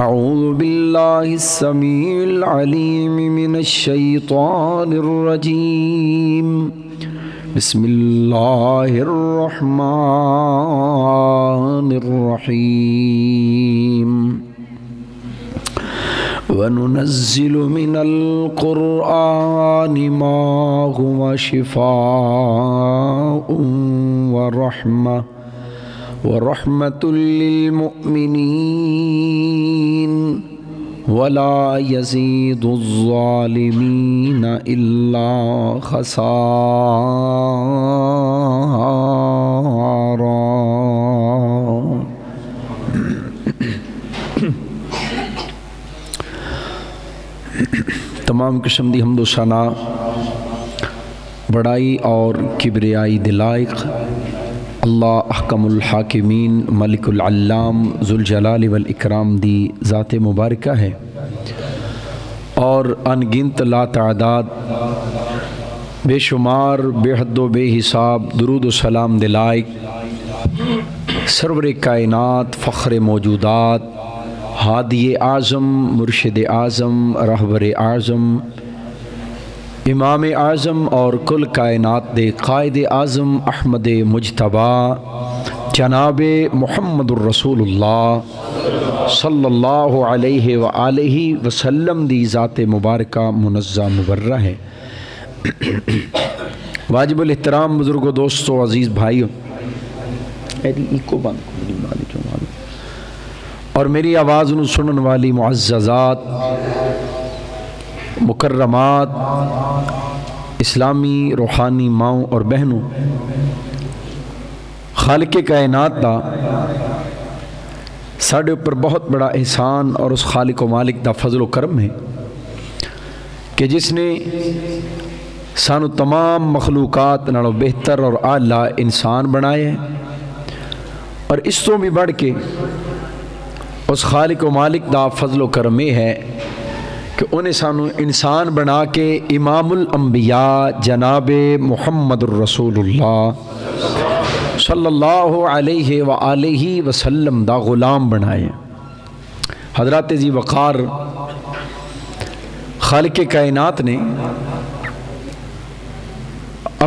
اعوذ باللہ السمیع العلیم من الشیطان الرجیم بسم اللہ الرحمن الرحیم وَنُنَزِّلُ مِنَ الْقُرْآنِ مَا هُوَ شِفَاءٌ وَرَحْمَةٌ لِّلْمُؤْمِنِينَ وَلَا يَزِيدُ الظَّالِمِينَ إِلَّا خَسَارًا۔ تمام قسم دی حمد و ثنا بڑائی اور کبریائی دلائق اللہ احکم الحاکمین ملک العلام ذوالجلال والاکرام دی ذات مبارکہ ہے، اور انگنت لا تعداد بے شمار بے حد و بے حساب درود و سلام دلائق سرور کائنات فخر موجودات ہادی اعظم مرشد اعظم رہبر اعظم امام اعظم اور کل کائنات دے قائد اعظم احمد مجتبیٰ جناب محمد الرسول اللہ صلی اللہ علیہ وآلہ وسلم دی ذات مبارکہ منزہ مبرہ ہے۔ واجب الاحترام بزرگوں، دوستوں، عزیز بھائیوں، اور میری آواز نو سنن والی معززات مکرمات اسلامی روحانی ماؤں اور بہنوں، خالق کائنات دا ساڑھے اوپر بہت بڑا احسان اور اس خالق و مالک دا فضل و کرم ہے کہ جس نے سانو تمام مخلوقات نالوں بہتر اور اعلیٰ انسان بنائے ہیں، اور اس تو بھی بڑھ کے اس خالق و مالک دا فضل و کرم ہے کہ انہیں سانو انسان بنا کے امام الانبیاء جناب محمد الرسول اللہ صلی اللہ علیہ وآلہ وسلم دا غلام بنائے۔ حضرات ذی وقار خالق کائنات نے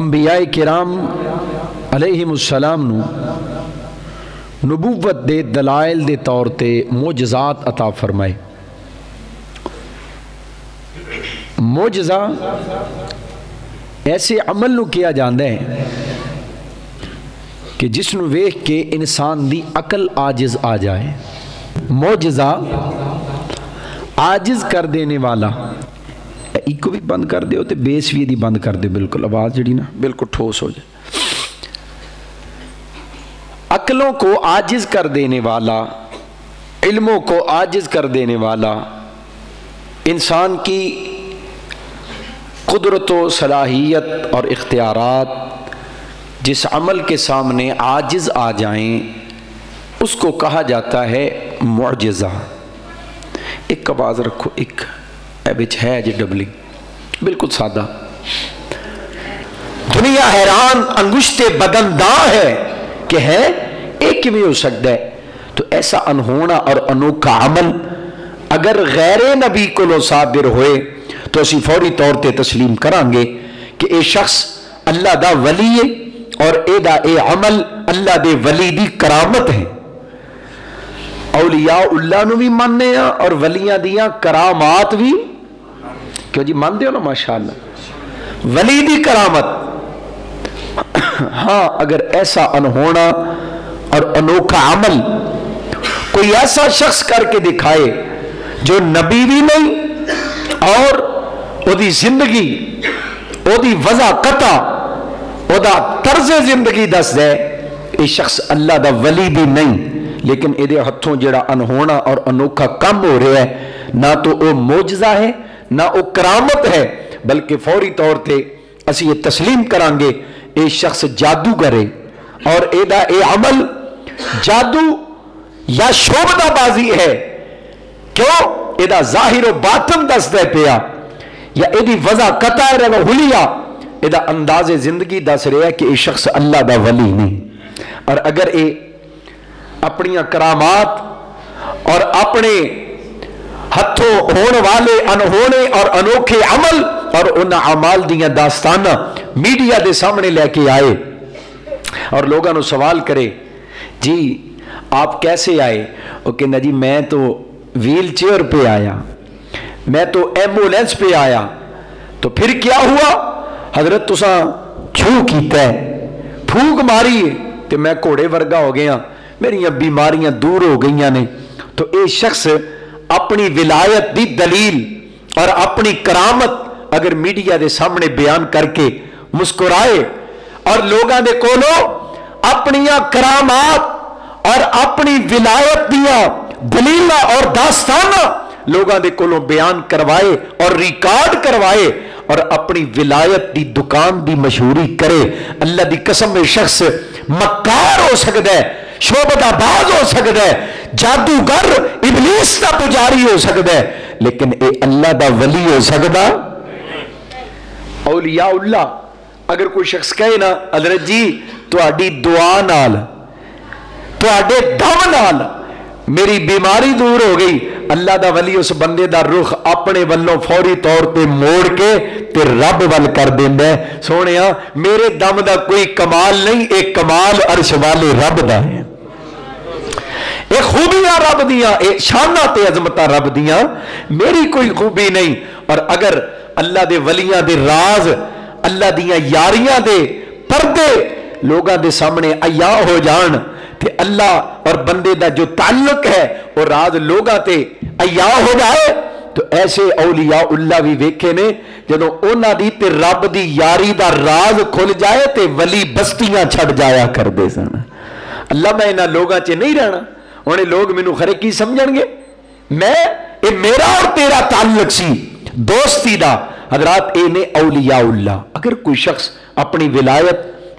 انبیاء کرام علیہم السلام نو نبوت دے دلائل دے طور تے معجزات عطا فرمائے۔ معجزہ ایسے عمل نو کیا جاندہ ہے کہ جس نو ویکھ کے انسان دی عقل عاجز آ جائے۔ معجزہ عاجز کر دینے والا، ایک کو بھی بند کر دے ہوتے بیس بھی دی بند کر دے، بالکل آواز جڑی نا بالکل ٹھوس ہو جائے۔ عقلوں کو عاجز کر دینے والا، علموں کو عاجز کر دینے والا، انسان کی قدرت و صلاحیت اور اختیارات جس عمل کے سامنے عاجز آ جائیں اس کو کہا جاتا ہے معجزہ۔ ایک آواز رکھو، ایک ایبچ ہے جی ڈبلنگ بالکل سادہ۔ دنیا حیران انگشت بدن داں ہے کہ ہے ایک بھی ہو سکتا ہے، تو ایسا انہونا اور انوکھا عمل اگر غیر نبی کو لو صادر ہوئے تو اسی فوری طور تے تسلیم کرانگے کہ اے شخص اللہ دا ولی ہے، اور اے عمل اللہ دے ولی دی کرامت ہے۔ اولیاء اللہ نو بھی ماننے ہیں اور ولیاں دیاں کرامات بھی، کیوں جی مان دیو نا ماشاءاللہ، ولی دی کرامت۔ ہاں اگر ایسا انہونا اور انوکھا عمل کوئی ایسا شخص کر کے دکھائے جو نبی بھی نہیں اور او دی زندگی، او دی وضع قطع، او دا طرز زندگی دس دے، یہ شخص اللہ دا ولی بھی نہیں، لیکن ایدے ہتھوں جڑا انہونا اور انوکھا کم ہو رہے ہے، نہ تو او معجزہ ہے نہ او کرامت ہے، بلکہ فوری طور تے اسی یہ تسلیم کرانگے اے شخص جادو کرے، اور اے عمل جادو یا شعبدہ بازی ہے۔ کیوں؟ اے ظاہر و باطن دس دے پیا، یا اے دی وضع قطع رہا حلیہ، اے انداز زندگی دس رہا ہے کہ اے شخص اللہ دا ولی نہیں۔ اور اگر اے اپنی کرامات اور اپنے हथों होने वाले अनहोने और अनोखे अमल और उन अमाल दियां दास्ताना मीडिया के सामने लेके आए और लोगों को सवाल करे, जी आप कैसे आए? वो कहना जी मैं तो व्हील चेयर पे आया, मैं तो एम्बुलेंस पे आया। तो फिर क्या हुआ? हजरत तुसा छू किया है, फूक मारी तो मैं घोड़े वर्गा हो गया, मेरिया बीमारियां दूर हो गई ने। तो ये शख्स अपनी विलायत की दलील और अपनी करामत अगर मीडिया के सामने बयान करके मुस्कुराए और लोगों के कोलों अपनिया करामात और अपनी विलायत दिया दलील और दास्ताना लोगों के कोलों बयान करवाए और रिकॉर्ड करवाए और अपनी विलायत की दुकान की मशहूरी करे, अल्लाह की कसम में शख्स मक्कार हो सकता है, शोबदाबाज हो सकता है, जादूगर इबलीस का पुजारी हो सकता है, लेकिन ये अल्लाह का वली हो सकता। औलिया अगर कोई शख्स कहे ना हजरत जी तुहाडी दुआ नाल तुहाडे दम नाल मेरी बीमारी दूर हो गई, अल्लाह दा वली उस बंदे दा रुख अपने वल्लों फौरी तौर पे मोड़ के ते रब वल कर देंदा है। सोहणिया मेरे दम दा कोई कमाल नहीं, एक कमाल अर्श वाले रब दा है। ये खूबियां रब दियां, ये शाना ते अजमत रब दियां, मेरी कोई खूबी नहीं। और अगर अल्लाह दे वलियां दे राज अल्लाह दियां यारियां दे पर्दे लोगों के सामने अया हो जान ते अल्लाह और बंदे दा जो ताल्लुक है वो राज लोगों ते अया हो जाए, तो ऐसे औलिया उल्ला भी वेखे ने जदों उन्हां दी ते रब दी यारी दा राज खुल जाए ते वली बस्तियां छड़ जाया करदे सन। अल्लाह मैं इन्हां लोगां च नहीं रहना, हुण लोग मैनूं खरे की समझणगे, मैं ये मेरा और तेरा ताल्लुक सी दोस्ती दा। हजरात ए ने औलिया उल्ला। अगर कोई शख्स अपनी विलायत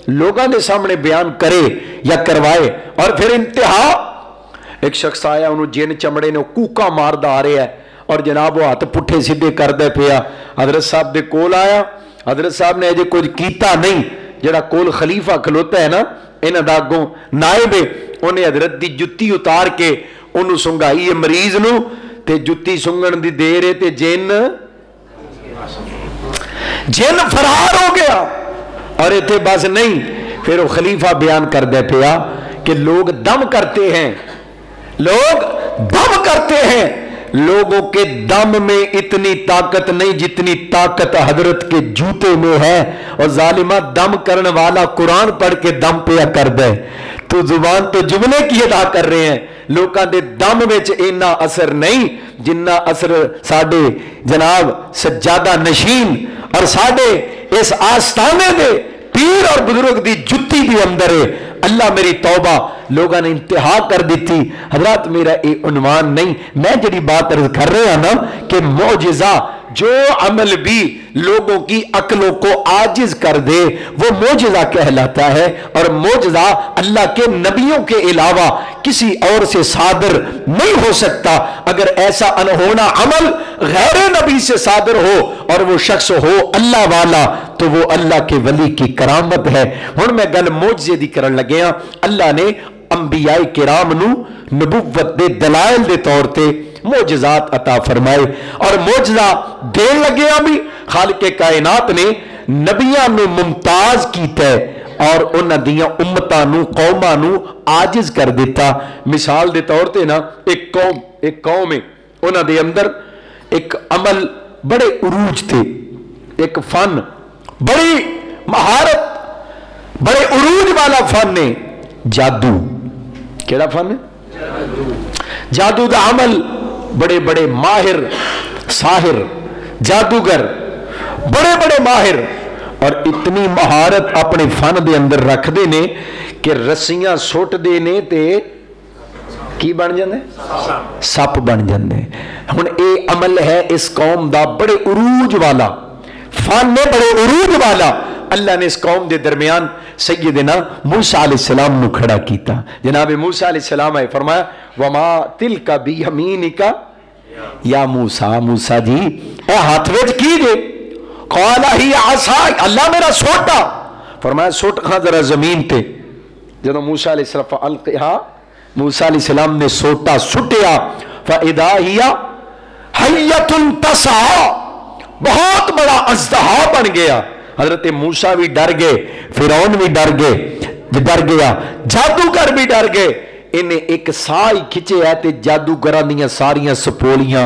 लोगों के सामने बयान करे या करवाए और फिर इंतहा, एक शख्स आया उन्होंने जिन चमड़े ने कूका मारदा आ रहा है और जनाब वो हाथ पुठे सीधे करदे पिया, हजरत साहब दे कोल आया, हजरत साहब ने अजे कुछ कीता नहीं, जरा कोल खलीफा खलोता है ना इन्हां दा अगों नायब है, उन्हें हजरत दी जुत्ती उतार के उन्होंने सुंघाई है मरीज नूं ते जुत्ती सुंघण दी देर है ते जिन फरार हो गया। और इतने बस नहीं, फिर वो खलीफा बयान कर दे पिया कि लोग दम करते हैं, लोग दम करते हैं, लोगों के दम में इतनी ताकत नहीं जितनी ताकत हजरत के जूते में है। और जालिमा दम करने वाला कुरान पढ़ के दम पे कर दे, तो जुबान तो जुमले की अदा कर रहे हैं, लोगों के दम विच इन्ना असर नहीं जिन्ना असर साडे जनाब सज्जादा नशीन और साडे इस आस्थाने दे पीर और बुजुर्ग दी जुत्ती भी अंदर है। अल्लाह मेरी तौबा, लोगों ने इंतहा कर दी थी। हजरत मेरा ये उन्वान नहीं, मैं जी बात अर्ज कर रहा ना कि मौजिजा जो अमल भी लोगों की अक्लों को आजिज कर दे वो मौजिजा कहलाता है। और मौजिजा अल्लाह के नबियों के अलावा किसी और से सादर नहीं हो सकता। अगर ऐसा अनहोना अमल गैर नबी से सादर हो और वो शख्स हो अल्लाह वाला, तो वो अल्लाह के वली की करामत है। हुण मैं गल मौजजे दी करन लग्या। अल्लाह ने अंबियाए किराम नू नबुव्वत दे दलाइल दे तौर ते मोजज़ात अता फरमाए और मोजज़ा देन लगे भी खालिके कायनात ने नबियां नू मुमताज कीता और उन्हां दियां उम्मतां नू कौमां नू आजिज कर दिता। मिसाल दे तौर ते ना एक कौम है, उन्हां दे अंदर एक अमल बड़े उरूज थे, एक फन बड़ी महारत बड़े उरूज वाला फन है जादू। केड़ा फन है? जादू का अमल। बड़े बड़े माहिर साहिर जादूगर बड़े बड़े माहिर और इतनी महारत अपने फन दे अंदर रखते ने कि रस्सियां सुटते ने ते की बन जाते, सप बन जाते। हुण ये अमल है इस कौम का बड़े उरूज वाला फन है, बड़े उरूज वाला। अल्लाह ने इस कौम के दरमियान सैयदना मूसा अलैहिस्सलाम नू खड़ा किया। जनाब मूसा अलैहिस्सलाम आए, फरमाया वमा तिलका बियमीनिका या मूसा, मूसा जी ए हाथ विच की जे? क़ाला ही आसा, अल्लाह मेरा सोटा। फरमाया सोट खा जरा जमीन ते। जदों मूसा अलैहिस्सलाम मूसा अलैहिस्सलाम ने सोटा सुटिया फइदा हिया हय्यतुन तसा, बहुत बड़ा अजदहा बन गया। हजरत मूसा भी डर गए, फिरौन भी डर गया, जादूगर भी डर गए। इन्हें एक साह ही खिंचे ते जादूगरां दियां सारियां सपोलियां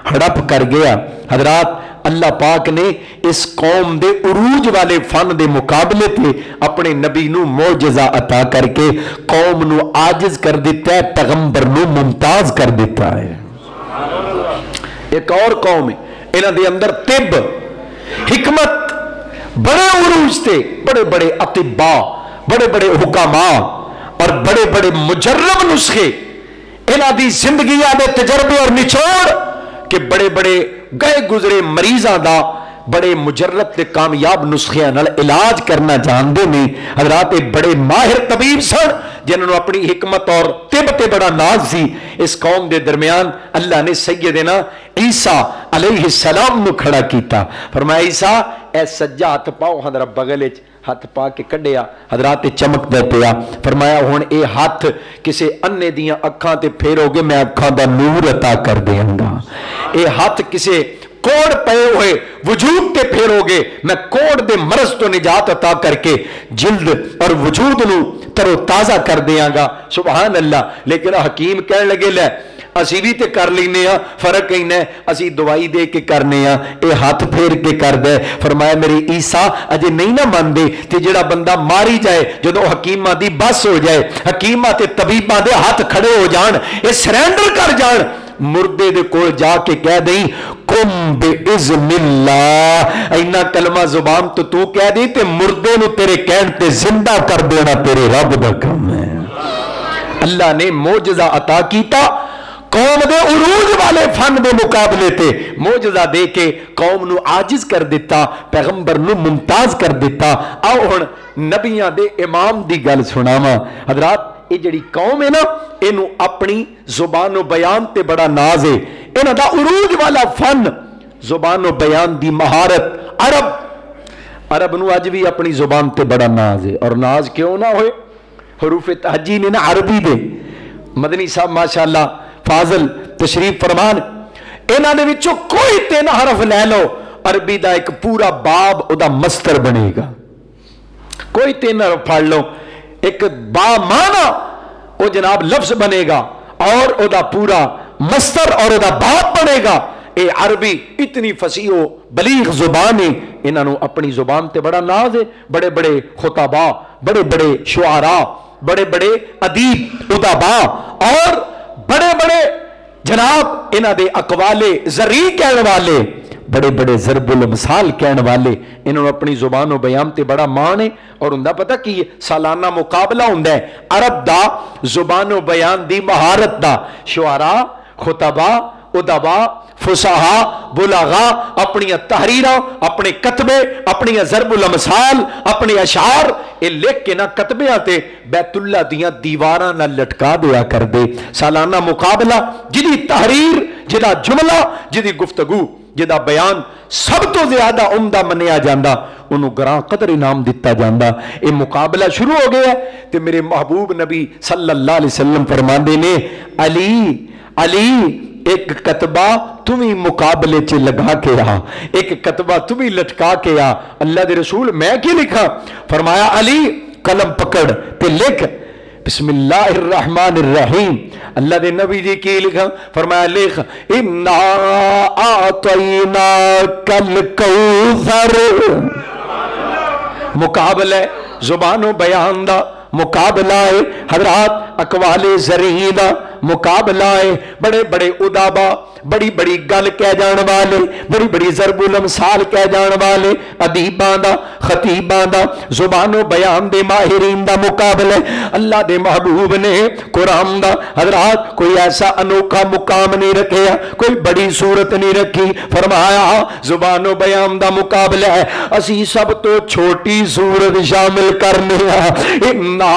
हड़प कर गया। हजरात, अल्लाह पाक ने इस कौम दे उरूज वाले फन दे मुकाबले ते अपने नबी नू मौजज़ा अता करके कौम नू आजिज कर दिता है, पैगंबर नू मुमताज कर दिता है। एक और कौम है, इन्हां दे अंदर तिब, हिकमत, बड़े उरूज थे, बड़े बड़े अतिबा, बड़े बड़े हुकामा और बड़े बड़े मुजर्रब नुस्खे, इन्हां दी जिंदगियां दे तजर्बे और निचोड़ के बड़े बड़े गए गुजरे मरीजां दा बड़े मुजर्रब ते कामयाब नुस्खियां नाल इलाज करना जानते ने। हजरात, बड़े माहिर तबीब सन जिन्होंने अपनी हिकमत और तिब ते बड़ा नाज सी। इस कौम के दरमियान अल्लाह ने सैयदना ईसा अलैहिस्सलाम नू खड़ा किया। फरमाया, ईसा ए सज्जा हथ पाओ। हजरत बगल हथ पा के कढ़िया, हजरात चमकदा पिया। फरमाया, हुण ये हथ किसी अन्ने दियां अखां ते फेरोगे, मैं अखां दा नूर अता कर देंगा। ये हथ किसी कोड़ पे हुए वजूद ते फेरोगे, मैं कोड़ दे मरज तो निजात अता करके जिल्द और वजूद नू तरो ताजा कर देंगा। सुभान अल्लाह। लेकिन हकीम कह लगे, लै असी भी तो कर लेने, फर्क इन्ना असी दवाई दे के करने, ये हाथ फेर के कर दे। फरमाया, मेरी ईसा अजे नहीं ना मानते, तो जेड़ा बंदा मारी जाए, जो हकीमां दी बस हो जाए, हकीमां ते तबीबां दे हाथ खड़े हो जान, ये सरेंडर कर जान, मुर्दे दे कोल जाके कह दई, कुम बिइज़्निल्लाह, इन्ना कलमा जुबान तो तू कह दी, ते मुर्दे नू तेरे कहण ते जिंदा कर देना तेरे रब दा काम है। अल्लाह ने मोजज़ा अता कीता, कौम दे उरूज वाले फन दे मुकाबले ते मोजज़ा दे के कौम नू आजिज कर दिता, पैगंबर नू मुमताज कर दिता। आओ हुण नबियां दे इमाम दी गल सुनावा। हजरात, ये जिहड़ी कौम है ना, इनू अपनी जुबानो बयान ते बड़ा नाज है। इन्हां दा उरूज वाला फन, जुबानो बयान दी महारत। अरब नू अज भी अपनी जुबान ते बड़ा नाज है। और नाज क्यों ना होए, हरूफ तहजी ने ना अरबी दे। मदनी साहब माशाअल्लाह फाजल तशरीफ फरमान, इन्हां दे विचों कोई 3 हरफ ले लो, अरबी दा एक पूरा बाब उदा मस्तर बनेगा। कोई 3 हरफ पढ़ लो, एक बा माना वो जनाब लफ्ज बनेगा और उदा पूरा मस्तर और उदा बाब बनेगा। ये अरबी इतनी फसीहो बलीग जुबान है, इन्हों अपनी जुबान ते बड़ा नाज है। बड़े बड़े खुताबा, बड़े बड़े शुआरा, बड़े बड़े अदीब उदाबा और बड़े बड़े जनाब इन्हां दे अकवाले जरी कहने वाले, बड़े बड़े ज़रबुल मिसाल कहने वाले, इन्होंने अपनी जुबान और बयान ते बड़ा मान है। और उनका पता की सालाना मुकाबला होंदा है अरब दा जुबान और बयान दी महारत दा। शुआरा, खुतबा, उदबा, फुसाहा, बुलागा अपनी तहरीरा, अपने कतबे, अपनी ज़रबुल मिसाल, अपने अशार ये लिख के ना कतबियां ते बैतुल्ला दियां दीवारां नाल लटका दिया कर दे। सालाना मुकाबला, जिदी तहरीर, जिदा जुमला, जिदी गुफ्तगू, जिदा बयान सब तो ज्यादा उम्दा मनिया जाता, उन्होंने ग्रां कदर इनाम दिता जाता। ये मुकाबला शुरू हो गया तो मेरे महबूब नबी सल्लल्लाहु अलैहि वसल्लम फरमाते ने, अली अली एक कतबा तुम्हें मुकाबले च लगा के आ, एक कतबा तुम्हें लटका के आ। अल्लाह के रसूल मैं क्या लिखा? फरमाया, अली कलम पकड़ ते लिख बिस्मिल्लाहिर्रहमानिर्रहीम। अल्लाह के नबी जी की लिखा? फरमाया लिख, इन्ना आतैना कल कौसर। मुकाबला जुबानो बयान दा मुकाबला है, हजरात अकवाले ज़री दा मुकाबला है। बड़े बड़े उदाबा, बड़ी बड़ी गल कह जाने वाले, बड़ी बड़ी ज़रबुल मिसाल कह जाने वाले अदीबां दा, खतीबां दा, जुबानो बयान दे माहिरीन दा मुकाबला। अल्लाह दे महबूब ने कुरान दा हजरात कोई ऐसा अनोखा मुकाम नहीं रखा, कोई बड़ी सूरत नहीं रखी। फरमाया जुबानो बयान दा मुकाबला है, असी सब तो छोटी सूरत शामिल करने। इन्ना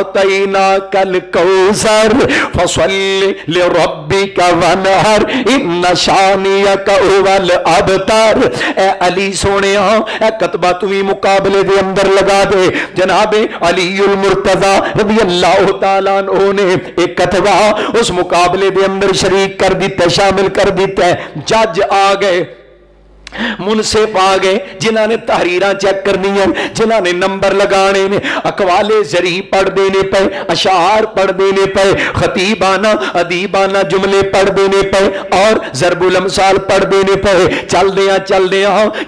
आतैनाकल कौसर फसल्लि लिरब्बिका वनहर इन्ना शानियका हुवल अबतर। ए अली सोनिया ए कतबा तू भी मुकाबले दे अंदर लगा दे। जनाबे अलीउल मुर्तजा रज़ी अल्लाह तआला अन्हु ने एक कतबा उस मुकाबले दे अंदर शरीक कर दिता, शामिल कर दिता। जज आ गए, मुनसिफ आ गए, जिन्हों ने तहरीर चेक करनी है, जिन्हों ने नंबर लगाने ने, अकवाले जरी पढ़ देने पे, अशार पढ़ देने पे, खतीबाना अदीबाना जुमले पढ़ देने पे और ज़रबुल अमसाल पढ़ देने पे। चल दिया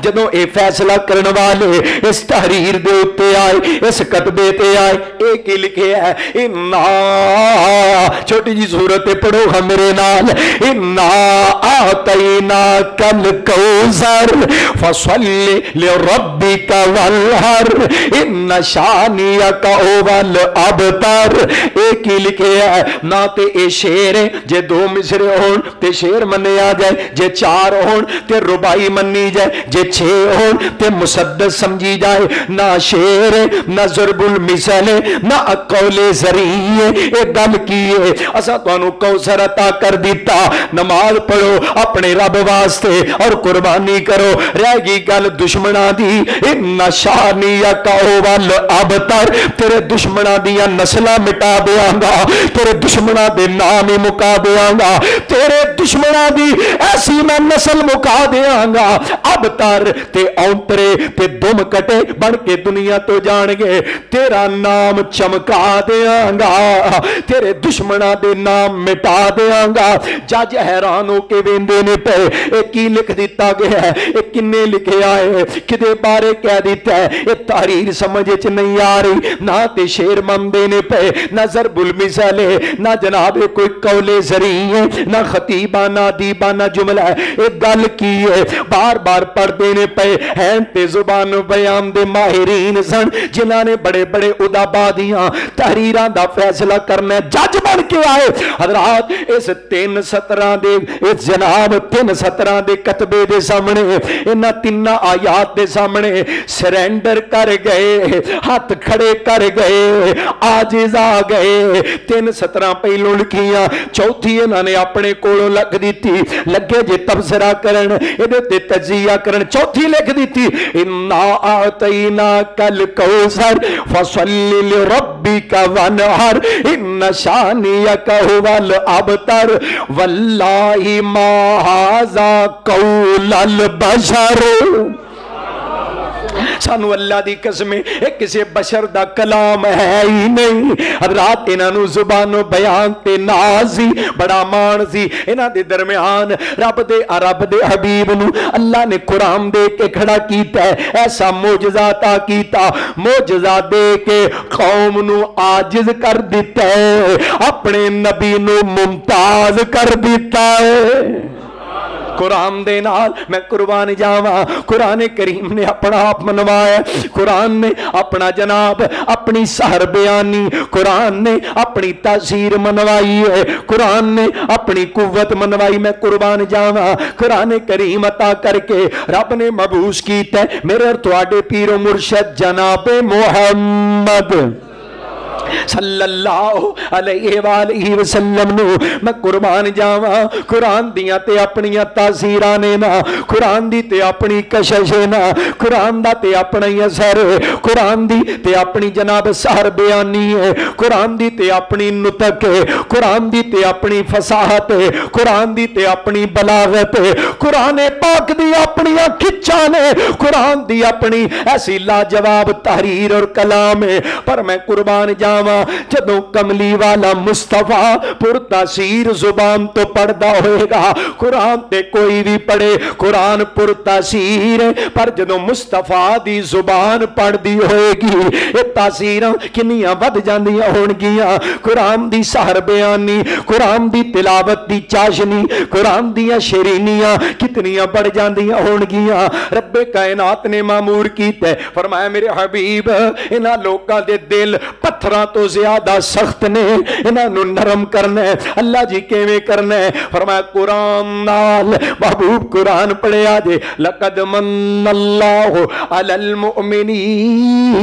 जदों ये फैसला करने वाले इस तहरीर दे उत्ते आए, इस कतबे ते आए, एक ही लिखे है इन्ना, छोटी जी सूरत पढ़ो हम मेरे नाल, इन्ना आतैना कल कौसर फसल्लि लिरब्बिका वनहर इन्ना शानियका हुवल अबतर। एक ही लिखे है ना ते ए शेर है, जे दो मिसरे होन ते शेर मन्निया जाए, जे चार होन ते रुबाई मन्नी जाए, जे छे होन ते मुसद्दस समझी जाए। ना शेर है, ना ज़रबुल मिसल है, ना अकौले ज़री है। एक गल की है, असा तुहानू कौसर अता कर दिता, नमाज पढ़ो अपने रब वास्ते और कुर्बानी करो। रह गई गल दुश्मना दी, इन्ना शानियका हुवल अबतर, तेरे दुश्मना दियां नस्लां मिटा देंगा, तेरे दुश्मना दे नाम ही मुका देंगा, तेरे दुश्मना दी ऐसी मैं नस्ल मुका देंगा। अबतर ते औंतरे ते दुम कटे बन के दुनिया तो जाएंगे, तेरा नाम चमका देंगा, तेरे दुश्मना दे नाम मिटा देंगा। जज हैरान होके वेंदे ने पे, एक ही लिख दिता गया है, किन्ने लिखे आए, किदे बारे कह दिता है, ये तहरीर समझ च नहीं आ रही। ना ते शेर मनदे ने पे, ना ज़रबुल मिसल है, ना जनाबे कोई कौले ज़री है, ना खतीबाना दीबाना जुमला है। एक गल की है, बार बार पढ़ते ने पे हैं ते जुबान बयान दे माहिरीन सन, जिन्हां ने बड़े बड़े उदाबादियां तहरीरां दा फैसला करना। जज बन के आए हजरात, इस 3 सतरां दे, इस जनाब 3 सतरां दे कतबे दे सामने, इन्हां 3 आयात के सामने सरेंडर कर गए, हाथ खड़े कर गए, आजिज आ गए। 3 सतरां पहलों लिखियां, चौथी इन्होंने अपने कोलों लख दी, लगे जे तबसरा करन, इहदे ते तजिया करन, चौथी लिख दी, इन्ना आतैना कल कौसर फसल्लि लिरब्बिका वनहर इन्ना शानियका हुवल अबतर। वल्लाहि मा हाज़ा कौलल बशर, सानू अल्लाह दी कसम एक किसी बशर दा कलाम है ही नहीं। हज़रात इन्हां जुबानो बयान ते नाज़ ही बड़ा मान सी। इन्हां दे दरमियान रब दे हबीब नू अल्लाह ने कुरान दे के खड़ा कीता है, ऐसा मोजज़ा अता कीता, मोजज़ा दे के कौम नू आजिज कर दिता है, अपने नबी नू मुमताज कर दिता है। कुरान दे नाल मैं कुर्बान जावा, कुरान करीम ने अपना आप मनवाया, कुरान ने अपना जनाब अपनी सहर बयानी, कुरान ने अपनी तासीर मनवाई है, कुरान ने अपनी कुव्वत मनवाई। मैं कुर्बान जावा, कुरान करीम अता करके रब ने मबूस कीता मेरे और तुहाडे पीरो मुर्शद जनाबे मुहम्मद सल्लल्लाहु अलैहि वसल्लम नु मैं कुर्बान जावा। कुरान दियां ते अपनियां तासीरां ने ना, कुरान दी ते अपनी कशिश है ना, कुरान दा ते अपना ही असर है, कुरान दी ते अपनी जनाब सहर बयानी है, कुरान दी ते अपनी नुतक है, कुरान दी ते अपनी फसाहत है, कुरान दी ते अपनी बलागत है, कुरान पाक दी अपनी खिच्चा ने, कुरान दी अपनी ऐसी लाजवाब तहरीर और कलाम है। पर मैं कुर्बान जावा जदों कमली वाला मुस्तफा पुरतासीर जुबान तो पढ़दा होएगा। कुरान ते कोई भी पढ़े, कुरान पुरतासीर है, पर जदों मुस्तफा दी जुबान पढ़दी होएगी ये तासीरां किन्नियां वध जांदियां होणगियां। कुरान दी सहर बयानी, कुरान दी तिलावत दी चाशनी, कुरान दियां शेरीनियां कितनियां बढ़ जांदियां होणगियां। रब्बे कायनात ने मामूर कीता, फरमाया मेरे हबीब इन्हां लोकां दे दिल पत्थर पत्थरां तो ज्यादा सख्त ने, इन्हां नरम करना है। अल्लाह जी किवें करना है? फरमाया कुरान नाल। महबूब कुरान पढ़िया जे, लक़द मन्नल्लाहु अलल मुमिनीन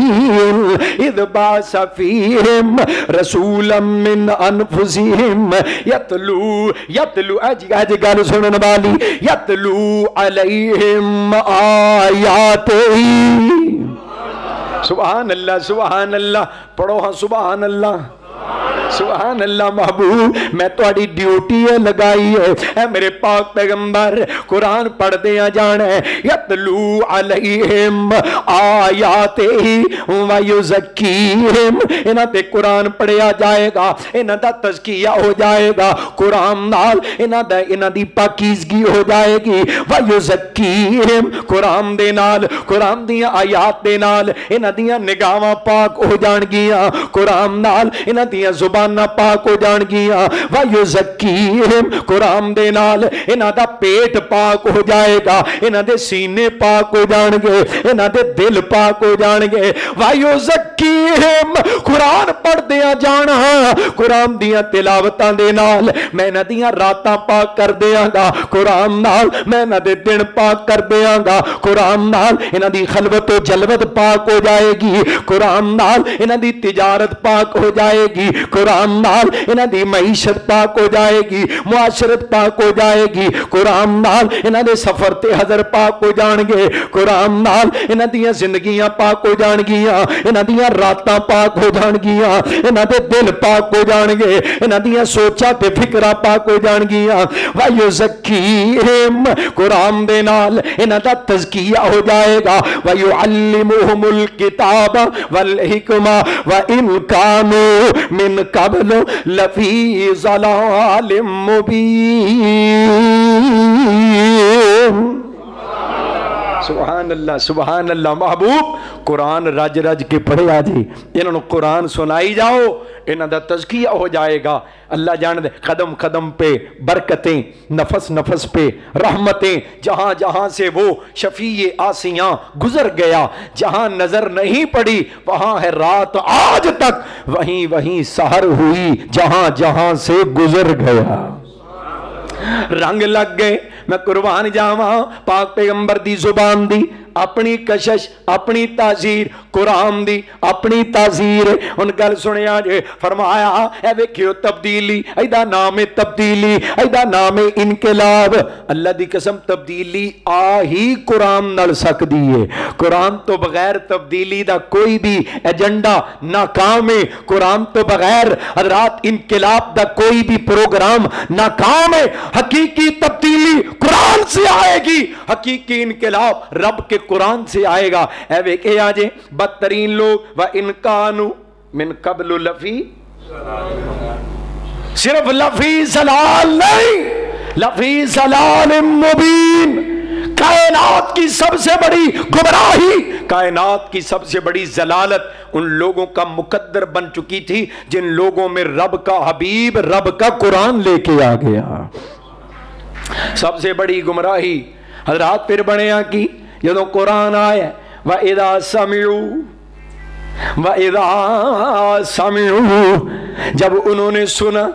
इज़ बअस फ़ीहिम रसूलन मिन अनफुसिहिम यतलू अज गल सुनन वाली, यतलू अलैहिम आयातिही। सुभान अल्लाह, सुभान अल्लाह। पढ़ो हाँ सुभान अल्लाह, सुभान अल्लाह। महबूब मैं तुम्हारी ड्यूटी है लगाई है, ऐ मेरे पाक पैगंबर कुरान पढ़दे आ जाना है। यतलू अलैहिम आयातिही व युज़क्कीहिम, इन्हां ते कुरान पढ़िया जाएगा, इन्हां दा तज़किया हो जाएगा कुरान नाल, इन्हां दी पाकीज़गी हो जाएगी। व युज़क्कीहिम, कुरान दे नाल, कुरान दियां आयात दे नाल इन्हां दियां निगाहां पाक हो जाणगियां, कुरान नाल इन्हां दियां जुबानां पाक हो जाणगियां। व युज़क्कीहिम, कुरान दे नाल इन्हां दा पेट पाक हो जाएगा, इन्हां दे सीने पाक हो जाणगे, इन्हां दे दिल पाक हो जाणगे। व युज़क्कीहिम, कुरान पढ़दियां जाना, कुरान दियां तिलावतां दे नाल मैं इन्हां दियां रातां पाक कर देंगा, कुरान नाल मैं इन्हां दे दिन पाक कर देंगा, कुरान नाल इन्हां दी खलवत और जलवत पाक हो जाएगी, कुरान नाल इन्हां दी तिजारत पाक हो जाएगी, कुरान नाल इन्हां दी मईशत पाक हो जाएगी, मुआशरत पाक हो जाएगी, कुरान नाल इन्हां दे सफर ते हज़र पाक हो जाणगे, कुरान नाल इन्हां दियां जिंदगियां पाक हो जाणगियां, इन्हां दियां रातां पाक हो जाणगियां, इन्हां दे दिल पाक हो जाणगे, इन्हां दियां सोचां ते फिक्रां पाक हो जाणगियां। व युज़क्कीहिम, कुरान दे नाल इन्हां दा तज़किया हो जाएगा। व युअल्लिमुहुमुल किताब वल हिकमा व इन कानू मिन कब्ल लफी ज़लालिम मुबीन। सुभान अल्लाह, सुभान अल्लाह। महबूब कुरान रज रज के पढ़े आ जी, इन्होंने कुरान सुनाई जाओ, इन्हों का तज़किया हो जाएगा। अल्लाह जान दे कदम कदम पे बरकतें, नफस नफस पे रहमतें, जहां जहां से वो शफीए आसियां गुजर गया, जहां नजर नहीं पड़ी वहां है रात आज तक, वहीं वहीं सहर हुई जहां जहां से गुजर गया। रंग लग गए, मैं कुर्बान जावा पाक पैगंबर दी जुबान दी अपनी कशिश, अपनी ताजीर, कुरान दी अपनी ताजीर। उन गल सुनिया जे, फरमाया ए वेखियो तब्दीली, एदा नाम है तब्दीली, एदा नाम है इनकलाब। अल्लाह दी कसम तब्दीली आ ही कुरान नाल सकदी है, कुरान तो बगैर तब्दीली दा कोई भी एजेंडा नाकाम है, कुरान तो बगैर हज़रात इनकलाब दा कोई भी प्रोग्राम नाकाम है। हकीकी तब्दीली कुरान से आएगी, हकीकी इनकलाब रब के कुरान से आएगा। ऐ वेखे आजे बदतरीन लोग, व इनकानु मिन कब्लु लफी, सिर्फ लफी ज़लाल नहीं, लफी ज़लाल मुबीन। कायनात की सबसे बड़ी गुमराही, कायनात की सबसे बड़ी जलालत उन लोगों का मुकद्दर बन चुकी थी जिन लोगों में रब का हबीब, रब का कुरान लेके आ गया। सबसे बड़ी गुमराही हज़रात फिर बने की जदों कुरान आया, व इदा समिउ, जब उन्होंने सुना,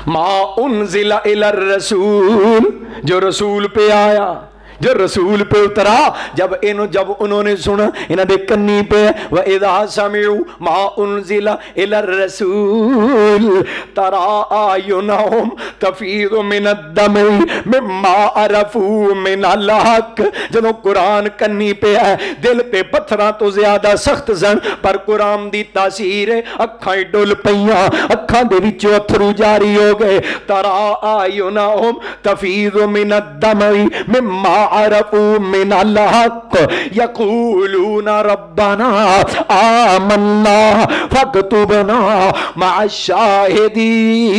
मा उन्ज़िला इलर रसूल, जो रसूल पे आया, जो रसूल पे उतरा, जब उन्होंने सुना, इन्हों दे कन्नी पे, व इदा समिउ मा उन्ज़िला इलर रसूल तरा आयुनहुम तफीदु मिनद्दम मिम्मा अरफू मिनल हक। जदों कुरान कन्नी पे है, दिल ते पत्थरां तो ज्यादा सख्त सन, पर कुरान दी तासीर अखां डुल पईयां, अखां दे विचों अथरू जारी हो गए। तरा आयुनहुम तफीदु मिनद्दम मिम्मा अरफू मिनल हक यकूलूना रब्बना आमन्ना फक्तुबना मअश-शाहिदीन।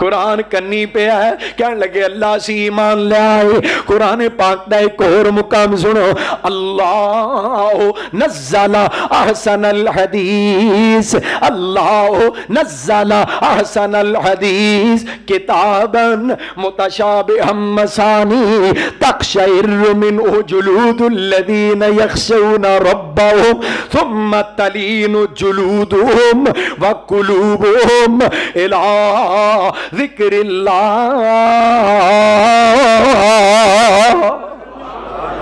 قرآن کنی پہ ہے کہنے لگے اللہ سی ایمان لے آئے قرآن پاک دا ایک اور مقام سنو اللہ نزل احسن الحدیث اللہ نزل احسن الحدیث کتابا متشابہا مثانی تقشعر منہ جلود الذین یخشون ربهم ثم تلین جلودهم وقلوبهم الى ذکر اللہ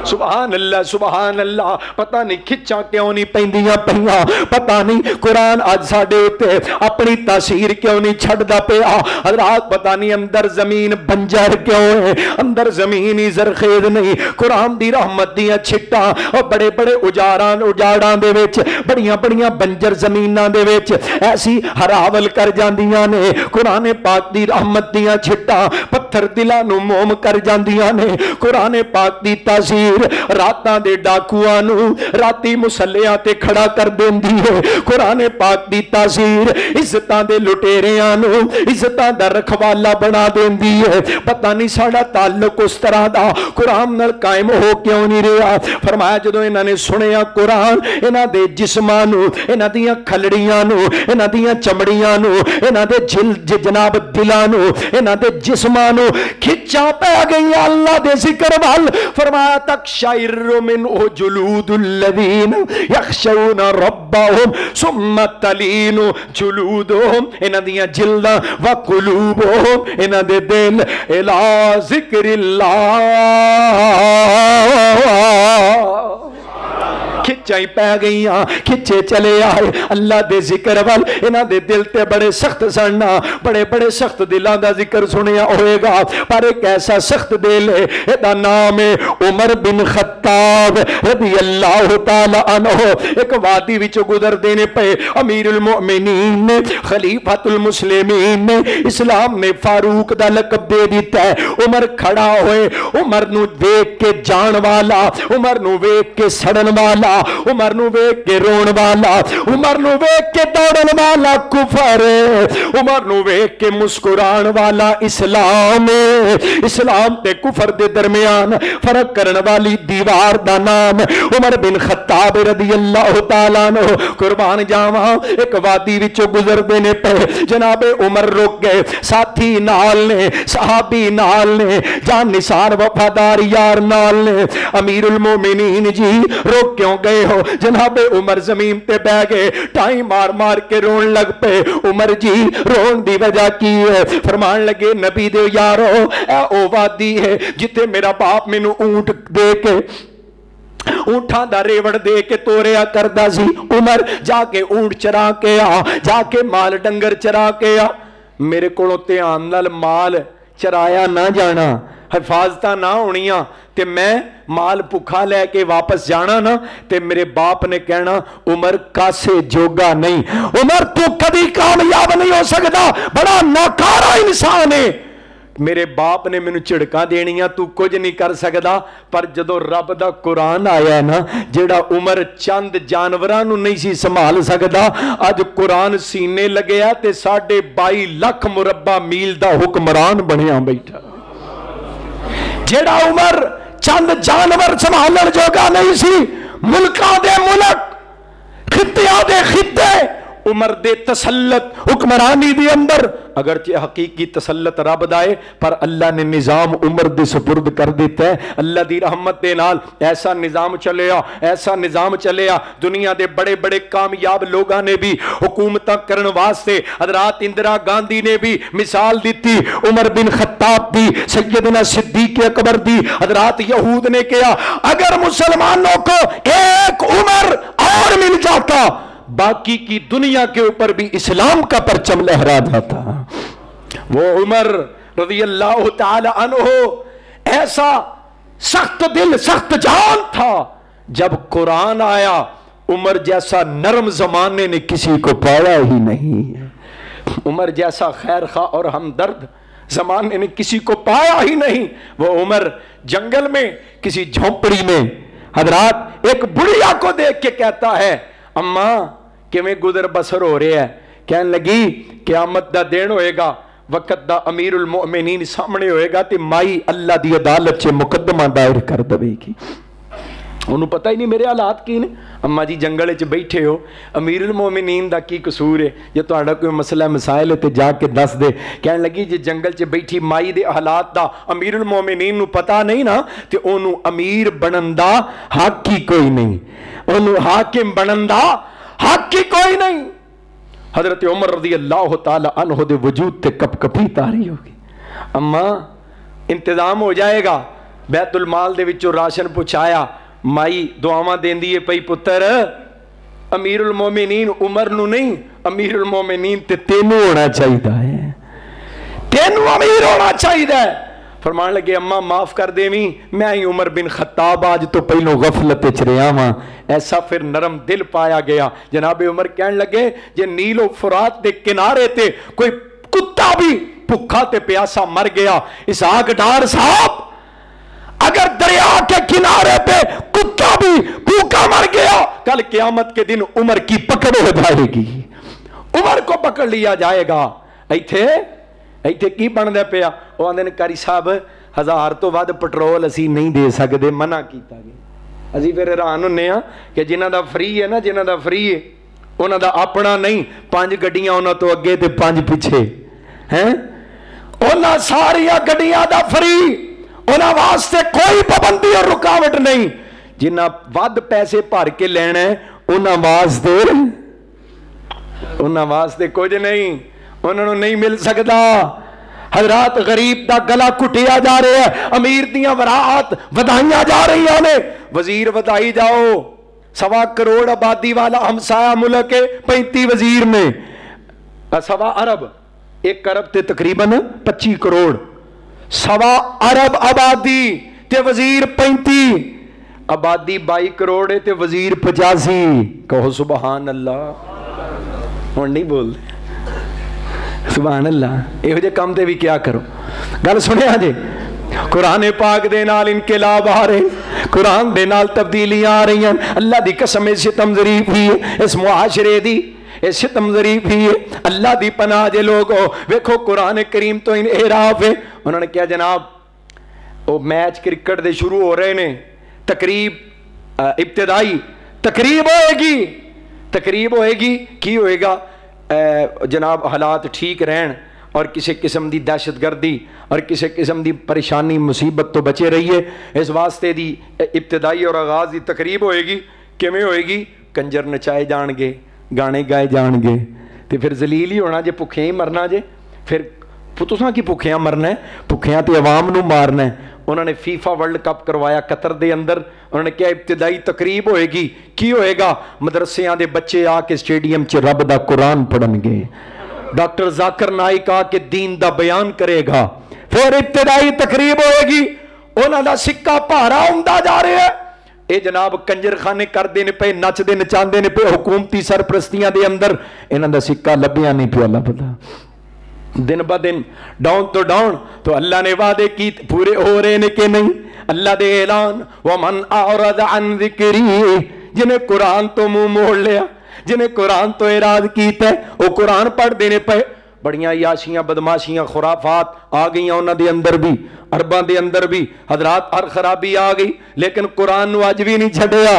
سبحان اللہ سبحان اللہ پتہ نہیں کھچا کیوں نہیں پہندیاں پہیاں پتہ نہیں قرآن آج ساڑے ہوتے اپنی تاثیر کیوں نہیں چھڑ دا پہ حضرات پتہ نہیں اندر زمین بنجر کیوں ہے اندر زمین ہی زرخیز نہیں قرآن دی رحمت دیاں چھٹا اور بڑے بڑے اجاڑاں دے ویچ بڑیاں بڑیاں بنجر زمیناں دے ویچ ایسی ہراول کر جاندیاں نے قرآن پاک دی رحمت دیاں چھٹا پتھر دلانو موم کر جاندیاں نے قرآن پاک دی تاثیر راتاں دے ڈاکوانو راتی مسلیاں تے کھڑا کر دیندی ہے قرآن پاک دی تاثیر عزتاں دے لٹیریانو عزتاں دا رکھوالا بنا دیندی ہے پتہ نہیں ساڑا تعلق اس طرح دا قرآن نال قائم ہو کیوں نہیں رہا فرمایا جدو انہاں نے سنیا قرآن انہاں دے جسمانو انہاں دیاں کھلڑیانو انہاں دیاں چمڑیانو انہاں دے جناب دلانو انہاں دے جسمانو کھچا پہ گئی اللہ دے ذکر وال فرمایا تقشعر منہ جلود الذین یخشون ربهم ثم تلین جلودهم انہاں دیاں جلداں وقلوبهم انہاں دے دل الی ذکر اللہ کھچائی پہ گئیاں کھچے چلے آئے اللہ دے ذکر وال انہاں دے دل تے بڑے سخت سننا بڑے بڑے سخت دلان دا ذکر سنیا ہوئے گا پر ایک ایسا سخت دل ہے ایدہ نام ہے عمر بن خطاب رضی اللہ تعالی عنہ ایک وادی وچ گزر دینے پہ امیر المؤمنین نے خلیفۃ المسلمین نے اسلام نے فاروق دا لقب دے دیتا ہے عمر کھڑا ہوئے عمر نو ویک کے جان والا عمر نو ویک کے سڑن والا عمر نو ویک کے رون والا عمر نو ویک کے دوڑن والا کفر عمر نو ویک کے مسکران والا اسلام اسلام تے کفر دے درمیان فرق کرن والی دیوار دا نام عمر بن خطاب رضی اللہ تعالیٰ عنہ قربان جاواں ایک وادی وچوں گزر دینے پہ جناب عمر رک گئے ساتھی نال نے صحابی نال نے جان نثار وفادار یار نال نے امیر المومنین جی روک کیوں گئے ہو جناب عمر زمین تے بہ گئے ٹائم مار مار کے رون لگ پے عمر جی رون دی وجہ کی ہے فرمان لگے نبی دے یارو اے او وادی ہے جتے میرا باپ میں نو اونٹ دے کے اونٹاں دا ریوڑ دے کے توریا کردہ سی عمر جا کے اونٹ چرا کے آ جا کے مال ڈنگر چرا کے آ میرے کولوں تے آنال مال چرایا نہ جانا حفاظتہ نہ ہونیاں تے میں مال پکھا لے کے واپس جانا نا تے میرے باپ نے کہنا عمر کاسے جوگا نہیں عمر تو کبھی کامیاب نہیں ہو سکتا بڑا ناکارا انسان ہے میرے باپ نے میں چڑکاں دینیاں تو کچھ نہیں کر سکتا پر جدو رب دا قرآن آیا ہے نا جیڑا عمر چند جانورانو نہیں سی سنبھال سکتا آج قرآن سینے لگیا تے 22.5 لاکھ مربع میل دا حکمران بنیا بیٹھا جیڑا عمر چند جانور سنبھالن جوگا نہیں سی ملکاں دے ملک خطیاں دے خطے عمر دے تسلط حکمرانی دی اندر اگرچہ حقیقی تسلط رب دائے پر اللہ نے نظام عمر دے سپرد کر دیتا ہے اللہ دی رحمت دے نال ایسا نظام چلیا دنیا دے بڑے بڑے کامیاب لوگاں نے بھی حکومتہ کرن واسطے حضرات اندرا گاندھی نے بھی مثال دیتی عمر بن خطاب دی سیدنا صدیق اکبر دی حضرات یہود نے کیا اگر مسلمانوں کو ایک عمر اور مل جاتا باقی کی دنیا کے اوپر بھی اسلام کا پرچم لہرا جاتا وہ عمر رضی اللہ تعالی عنہ ایسا سخت دل سخت جان تھا جب قرآن آیا عمر جیسا نرم زمانے نے کسی کو پایا ہی نہیں عمر جیسا خیر خواہ اور ہمدرد زمانے نے کسی کو پایا ہی نہیں وہ عمر جنگل میں کسی جھونپڑی میں حضرات ایک بڑھیا کو دیکھ کے کہتا ہے اماں کہ میں گزر بسر ہو رہے ہیں کہنے لگی قیامت دا دین ہوئے گا वक्त दा अमीर उल मोमिनीन सामने होएगा तो माई अल्लाह दी अदालत च मुकदमा दायर कर देगी। उन्होंने पता ही नहीं मेरे हालात की ने। अम्मा जी जंगल च बैठे हो, अमीर उल मोमिनीन दा की कसूर है? जो तुहाडा कोई मसला मसाइल है तो जाके दस दे। कहने लगी जे जंगल च बैठी माई दे हालात दा अमीर उल मोमिनीन नू पता नहीं ना, तो उन्होंने अमीर बनन दा हक ही कोई नहीं, उन्होंने हाकिम बनन दा हक ही कोई नहीं। हजरत उमर रज़ी अल्लाह तआला अन्हु दे वजूद ते कपकपी तारी होगी। अम्मा इंतजाम हो जाएगा। बैतुल माल दे विचों राशन पुछाया, माई दुआवां देंदी है पई पुत्र अमीरुल मोमिनीन उमर नू नहीं, अमीरुल मोमिनीन ते तेनू होना चाहिए है, तेनू अमीर होना चाहिए। फरमान लगे अम्मा माफ कर देवी, मैं ही उमर बिन खत्ताब आज तो पहलों गफलत च रहा वां। ऐसा फिर नरम दिल पाया गया। जनाब उमर कहने लगे जे नीलो फुरात के किनारे ते कोई कुत्ता भी भुखा ते प्यासा मर गया, इसहाक डार साहब अगर दरिया के किनारे पे कुत्ता भी भूखा मर गया, कल क़यामत के दिन उमर की पकड़ हो जाएगी, उमर को पकड़ लिया जाएगा। इत्थे की बनदा पिया? वो आंदे ने कारी साहब 1000 तो वध पेट्रोल असी नहीं दे सकते, मना किया गया। असी फिर हैरान होने कि जिन्हां दा फ्री है ना, जिन्हां दा फ्री है उन्हां दा अपना नहीं, 5 गड्डियां उन्हां तो अगे ते 5 पिछे हैं, उन्हां सारियां गड्डियां दा फ्री, उन्हां वास्ते कोई पाबंदी और रुकावट नहीं। जिन्हां वध पैसे भर के लेना है उन्हां वास्ते कुछ नहीं, उन्होंने नहीं मिल सकता। हजरात गरीब का गला कुटिया जा रहा है, अमीर दियां वरात वधाइया जा रही ने। वजीर वधाई जाओ, 1.25 करोड़ आबादी वाला हमसाया मुल्क है, 35 वजीर ने, 1.25 अरब, 1 अरब ते तकरीबन 25 करोड़, 1.25 अरब आबादी ते वजीर 35, आबादी 22 करोड़ है ते वजीर 85। कहो सुबहान अल्लाह। हुण नहीं बोलते सुभान अल्लाह। इहो जे काम ते भी क्या करो। गल सुनिया जे, कुरान पाक दे नाल इनकलाब आ रहे, कुरान दे नाल तब्दीलियां आ रही हैं। अल्लाह दी कसम है सितम ज़रीफ ही है इस मुआशरे दी, सितम ज़रीफ ही है। अल्लाह दी पनाह जे लोगो वेखो कुरान करीम तो इन एराफ है। उन्होंने क्या जनाब वो मैच क्रिकेट दे शुरू हो रहे ने, तकरीब इब्तिदाई तकरीब होएगी की होएगा जनाब हालात ठीक रहन और किसी किस्म की दहशतगर्दी और किसी किस्म की परेशानी मुसीबत तो बचे रहिए, इस वास्ते दी इब्तिदाई और आगाज की तकरीब होएगी। किवें होएगी? कंजर नचाए जाणगे, गाने गाए जाणगे, तो फिर जलील ही होना जे, भुखे ही मरना जे। फिर तुसां की भुखियां मरना है? भुखियां तो अवाम नूं मारना है। उन्होंने फीफा वर्ल्ड कप करवाया कतर दे अंदर, उन्होंने क्या इब्तिदाई तकरीब होएगी, की होएगा? मदरसियां दे बच्चे आके स्टेडियम च रब दा कुरान पढ़नगे, डॉक्टर जाकिर नाइक आके दीन दा बयान करेगा, फिर इब्तिदाई तकरीब होएगी। उन्हां दा सिक्का भारा हुंदा जा रहा है। ये जनाब कंजर खाने करते पे, नचते नचाते ने पे हुकूमती सरप्रस्तियां दे अंदर, इन्हां दा सिक्का लभ्या नहीं पिया लभदा। दिन ब दिन डाउन तो डाउन, तो अल्लाह ने वादे की पूरे हो रहे ने कि नहीं? अल्लाह दे ऐलान वमन अरद अन ज़िक्री, जिन्हें कुरान तो मुंह मोड़ लिया, जिन्हें कुरान तो इराद कीता वो कुरान पढ़ते ने पे। बड़ियां याशियां बदमाशियां खुराफात आ गई उन्होंने दे अंदर भी, अरबां दे अंदर भी हजरात हर खराबी आ गई, लेकिन कुरान नूं अज भी नहीं छड्डिया।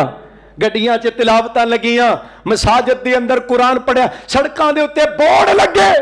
गड्डियां च तिलावतां लगियां, मसाजिद दे अंदर कुरान पढ़िया, सड़कां दे उत्ते बोर्ड लगे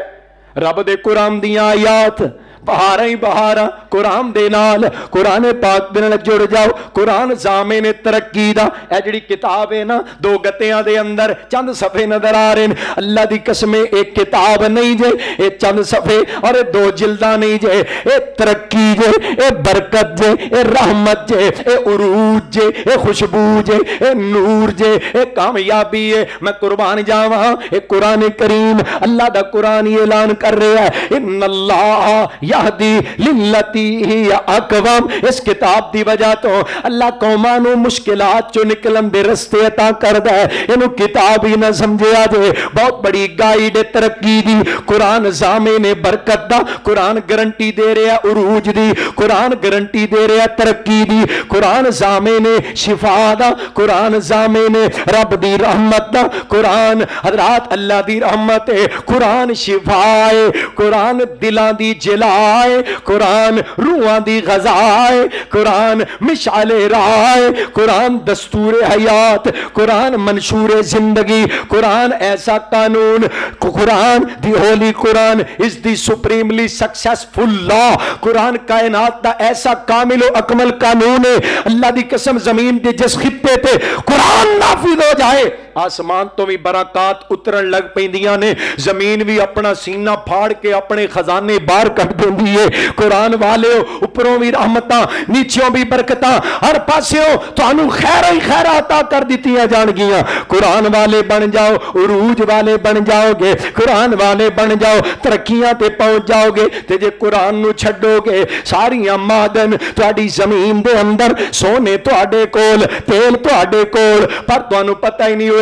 रब दे कुरान दियां आयात, बहारा ही बहारा कुरान दे नाल, कुरान पाक दे नाल जुड़ जाओ। कुरान जामे ने तरक्की दा, ए जिहड़ी किताब है ना 2 गत्तियां दे अंदर चंद सफे नजर आ रहे हैं। अल्लाह दी कसम एक किताब नहीं जे, ये चंद सफे और 2 जिल्दां नहीं जे, ये तरक्की जे, ये बरकत जे, ये रहमत जे, ये उरूज जे, ये खुशबू जे, ये नूर जे, ये कामयाबी है। मैं कुर्बान जावां, ये कुरान करीम अल्लाह दा कुरान ही ऐलान कर रहा है, इन्नल्लाह यहदी लिल्लती हिया अक़वम। इस किताब दी वजह तो अल्लाह कौमां नूं मुश्किलात चों निकलन दे रस्ते अता करदा है। इनू किताब ही ना समझिया जे, बहुत बड़ी गाइड तरक्की दी। कुरान जामे ने बरकत दा, कुरान गारंटी दे रहा उरूज दी, कुरान गारंटी दे रहा तरक्की दी, कुरान जामे ने शिफा दा, कुरान जामे ने रब दी रहमत दा, कुरान हजरात अल्लाह दी रहमत है, कुरान शिफा है, कुरान दिलां दी जिला है, कुरान रूहां दी गज़ा है, कुरान मिशाले राह है, कुरान दस्तूर हयात, कुरान मंशूर जिंदगी, कुरान ऐसा कानून, कुरान the holy Quran is the supremely successful law. कुरान कायनात दा ऐसा कामिल व अकमल कानून है। अल्लाह दी कसम जमीन दे जिस खित्ते पे कुरान नाफिज हो जाए आसमान तो भी बरकत उतरन लग पैंदियां ने, जमीन भी अपना सीना फाड़ के अपने खजाने बाहर कट देंदी है। कुरान वाले ऊपरों भी रहमतां नीचों भी बरकतां हर पास्यों तुहानू खैर ही खैर अता कर दित्तियां जाणगियां। कुरान वाले बन जाओ, उरूज वाले बन जाओगे, कुरान वाले बन जाओ, तरक्कियां ते पहुंच जाओगे। ते जे कुरान नू छड्डोगे सारियां मादन तुहाडी जमीन दे अंदर, सोने तुहाडे कोल, तेल तुहाडे कोल, पर तुहानू पता ही नहीं होएगा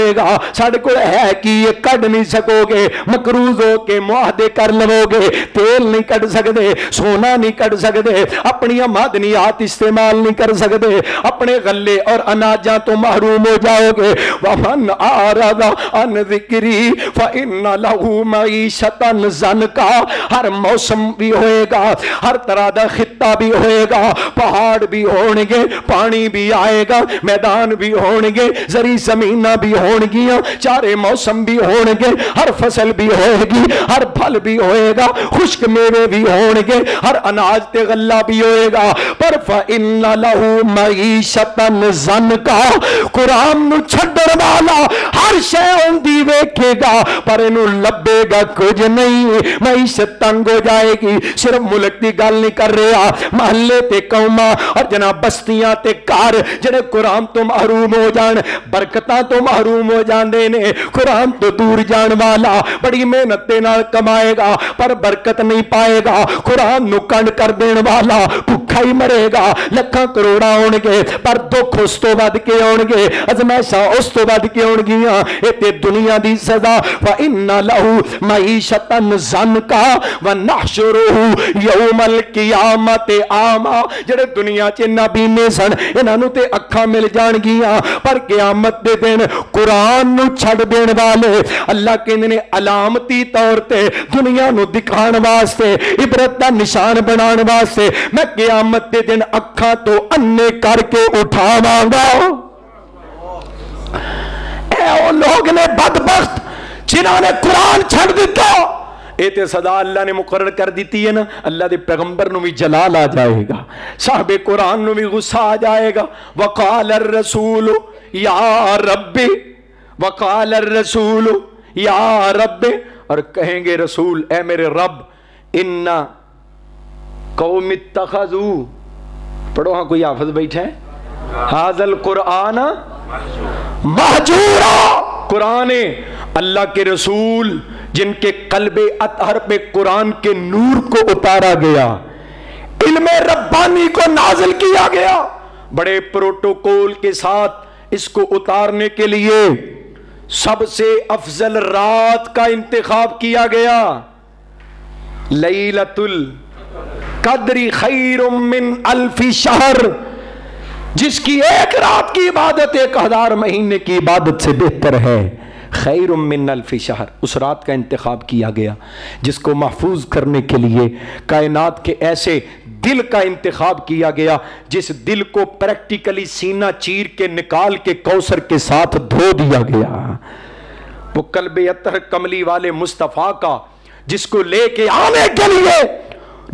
साडे कोल है कि ये कढ नहीं सकोगे। मकरूज हो के मुआहदे कर लवोगे, तेल नहीं कढ सकदे, सोना नहीं कढ सकदे, अपनी मादनियात इस्तेमाल नहीं कर सकदे, अपने गल्ले और अनाजा तो महरूम हो जाओगे। वमन आरदा अन ज़िक्री फ़इन्न लहू मईशतन ज़नका। हर मौसम भी होएगा, हर तरह का खित्ता भी होएगा, पहाड़ भी होणगे, पानी भी आएगा, मैदान भी होणगे, जरी जमीना भी होणगियां, चारे मौसम भी होणगे, हर फसल भी होएगी, हर फल भी होएगा, खुश्क मेवे भी होणगे, हर अनाज ते गल्ला भी होएगा। पर फ़इन्न लहू मईशतन ज़नका। कुरान नू छड्डण वाला हर शय होंदी वेखेगा पर इनू लभेगा कुछ नहीं। मईशत तंग हो जाएगी। सिर्फ मुल्क की गल नहीं कर रहा, महल्ले ते कौमा और जनाब बस्तियां ते घर जिहड़े कुरान तो महरूम हो जान, बरकतां तो महरूम हो जाते ने। कुरान तो दूर जान वाला बड़ी मेहनत दे नाल कमाएगा पर बरकत नहीं पाएगा। कुरान नू कंड कर देण वाला भुखा ही मरेगा। लखां करोड़ा होणगे पर दुख उस तो वध के आउणगे, अजमाइशां उस तो वध के आउणगियां। इह ते दुनिया दी सज़ा। व इन्ना लहू मईशतन ज़नका व नहशुरुहु यौमल क़ियामत आमा। जिहड़े दुनिया च नाबीने सन इन्हां नूं ते अखां मिल जाणगियां पर क़यामत दे दिन कुरान नूं छड्ड देण वाले अल्लाह कहंदे ने अलामती तौर ते दुनिया नूं दिखाण वास्ते, इबरत दा निशान बनाण वास्ते मैं क़यामत दे दिन अखां तो अन्ने करके उठावांगा। ऐ लोग ने बदबख्त जिन्होंने कुरान छड़ दिता। ये तो सदा अल्लाह ने मुकर्रर कर दी है ना। अल्लाह के पैगंबर भी जलाल आ जाएगा, साहबे कुरान भी गुस्सा आ जाएगा। वकाल रसूल या रब्बी, वकाल रसूल या रब्बी, और कहेंगे रसूल ए मेरे रब, इन्ना कौम इत्तखज़ू, पढ़ो हाँ कोई हाफिज बैठा है, हाज़ल कुरान महजूरा। कुरान अल्लाह के रसूल जिनके कल्बे अतहर पे कुरान के नूर को उतारा गया, इल्मे रब्बानी को नाजिल किया गया, बड़े प्रोटोकॉल के साथ इसको उतारने के लिए सबसे अफजल रात का इंतखाब किया गया। लैलतुल कद्री खैरुम मिन अल्फी शहर, जिसकी एक रात की इबादत 1000 महीने की इबादत से बेहतर है। खैरुम मिन अल्फी शहर, उस रात का इंतखाब किया गया जिसको महफूज करने के लिए कायनात के ऐसे दिल का इंतखाब किया गया जिस दिल को प्रैक्टिकली सीना चीर के निकाल के कौसर के साथ धो दिया गया। वो कल्बे अतर कमली वाले मुस्तफ़ा का, जिसको लेके आने के लिए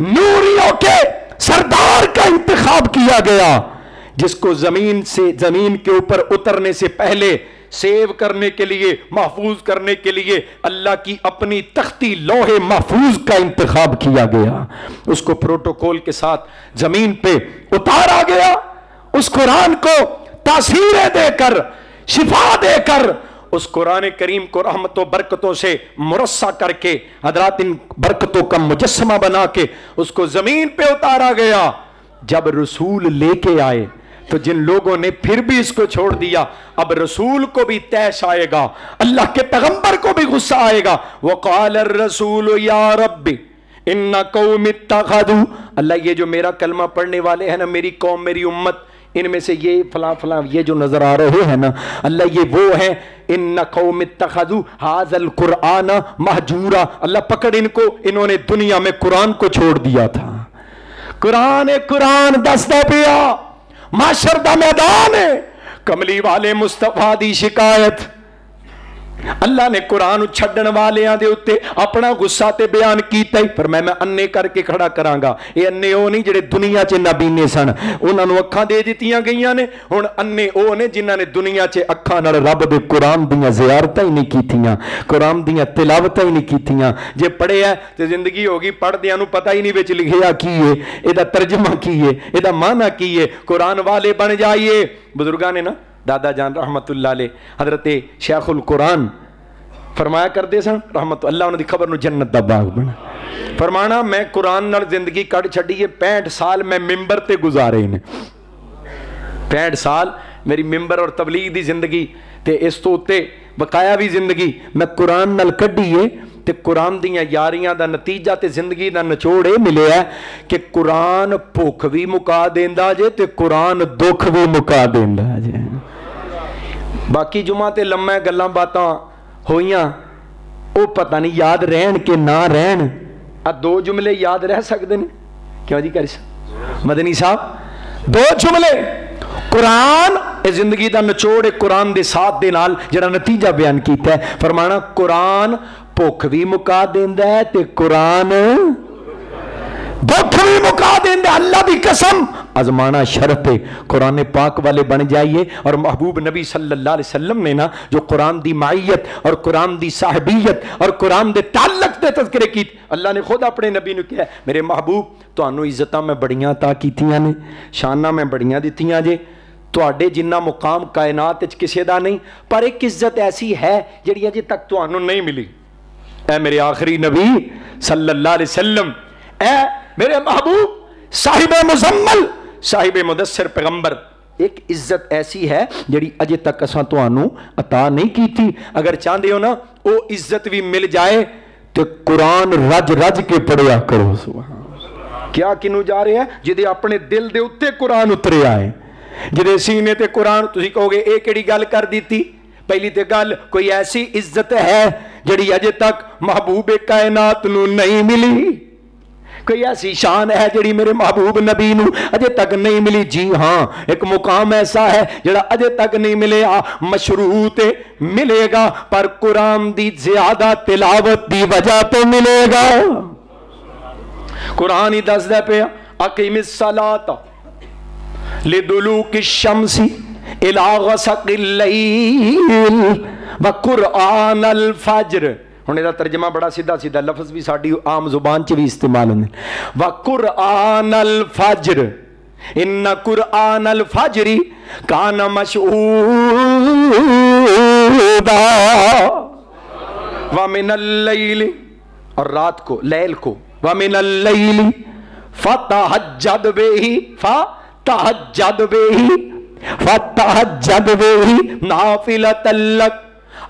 नूरियों के सरदार का इंतखाब किया गया, जिसको जमीन से जमीन के ऊपर उतरने से पहले सेव करने के लिए, महफूज करने के लिए अल्लाह की अपनी तख्ती लोहे महफूज का इंतखाब किया गया। उसको प्रोटोकॉल के साथ जमीन पे उतारा गया। उस कुरान को तासीरें देकर, शिफा देकर اس قرآن کریم کو رحمت و برکتوں سے مرصع کر کے حضرات ان برکتوں کا مجسمہ بنا کے اس کو زمین پہ اتارا گیا. جب رسول لے کے آئے تو جن لوگوں نے پھر بھی اس کو چھوڑ دیا، اب رسول کو بھی تیش آئے گا، اللہ کے پیغمبر کو بھی غصہ آئے گا. وقال الرسول یا رب ان قوم اتخذوا، اللہ یہ جو میرا کلمہ پڑھنے والے ہیں نا، میری قوم میری امت، ان میں سے یہ فلاں فلاں یہ جو نظر آ رہے ہیں نا، اللہ یہ وہ ہیں. ان قوم اتخذوا ھذا القرآن مہجورا، اللہ پکڑ ان کو، انہوں نے دنیا میں قرآن کو چھوڑ دیا تھا. قرآن دستا پیا معاشر دا میدان ہے. کملی والے مصطفیٰ دی شکایت، اللہ نے قرآن چھڈن والیاں دے اتے اپنا غصہ تے بیان کیتا ہی، پر میں انے کر کے کھڑا کرانگا. یہ انے او نہیں جڑے دنیا چے نبی نے سن، انہاں نو اکھاں دے دتیاں گئیاں نے. ہن انے او نے جنہاں نے دنیا چے اکھاں نال رب دے قرآن دیاں زیارتاں ہی نہیں کیتیاں، قرآن دیاں تلاوتاں ہی نہیں کیتیاں. جے پڑھے ہے تے زندگی ہوگی، پڑھدیاں نو پتہ ہی نہیں وچ لکھیا کی ہے، اے دا ترجمہ کی ہے، اے دا معنی کی ہے. قرآن والے بن جائیے. بزرگاں نے نا دادا جان رحمت اللہ علیہ حضرت شیخ القرآن فرمایا کرتے سن رحمت اللہ انہوں دی خبر نو جنت دا باغ بنا. فرمانا میں قرآن نال زندگی کٹ چھڑی ہے، 65 سال میں ممبر تے گزارے نے. 65 سال میری ممبر اور تبلیغ دی زندگی تے اس تو تے بقایا بھی زندگی میں قرآن نال کڈی ہے. تے قرآن دیاں یاریاں دا نتیجہ تے زندگی دا نچوڑ اے ملے ہے کہ قرآن بھوک بھی مکا دیندا جے تے قرآن دکھ بھی مکا دیندا جے. باقی جمعہ تے لمحہ گلاں باتاں ہوئیاں او پتہ نہیں یاد رہن کے نہ رہن. دو جملے یاد رہ سکتے ہیں کیوں جی کر مدنی صاحب؟ 2 جملے قرآن اے زندگی دا نچوڑ ہے. قرآن دے ساتھ دے نال جڑا نتیجہ بیان کیتا ہے، فرمانا قرآن بھوک بھی مکا دیندا ہے تے قرآن دکھ بھی مکا دیندا. اللہ دی قسم آزمانا شرط ہے. قرآن پاک والے بن جائیے. اور محبوب نبی صلی اللہ علیہ وسلم نے نا جو قرآن دی معیت اور قرآن دی صاحبیت اور قرآن دے تعلق دے تذکرے کی، اللہ نے خود اپنے نبی نے کہا میرے محبوب تانوں عزتاں میں بڑیاں عطا کیتیاں نے، شاناں میں بڑیاں دتیاں جے، تواڈے جنہ مقام کائنات وچ کسے دا نہیں، پر ایک عزت ایسی ہے جڑی اجے تک تانوں نہیں ملی. اے میرے آخری نبی صلی اللہ علیہ وسلم، اے میرے محبوب صاحب مزمل صاحب مدثر پیغمبر، ایک عزت ایسی ہے جڑی اجے تک اساں تانوں عطا نہیں کیتی. اگر چاہندے ہو نا او عزت بھی مل جائے تو قرآن رج رج کے پڑھیا کرو. سبحان کیا کنوں جا رہے ہیں جدے اپنے دل دے اتے قرآن اترے آئے، جدے سینے تے قرآن. تسی کہو گے اے کیڑی گل کر دیتی؟ پہلی تے گل کوئی ایسی عزت ہے جڑی اجے تک محبوب کائنات نو نہیں ملی، کوئی ایسی شان ہے جڑی میرے محبوب نبی نو اجے تک نہیں ملی. جی ہاں، ایک مقام ایسا ہے جڑا اجے تک نہیں ملے، مشروط ملے گا، پر قرآن دی زیادہ تلاوت دی وجہ تو ملے گا. قرآن ہی دس دے پہ اقیم الصلاۃ لدلوک الشمس الی غسق اللیل وقرآن الفجر. ہن دا ترجمہ بڑا سیدھا سیدھا لفظ بھی ساڈی عام زبان چ بھی استعمال ہوندے. وقرآن الفجر ان قرآن الفجر کان مشہودا ومن اللیل، اور رات کو لیل کو، ومن اللیل فتہجد بہ نافلۃ لک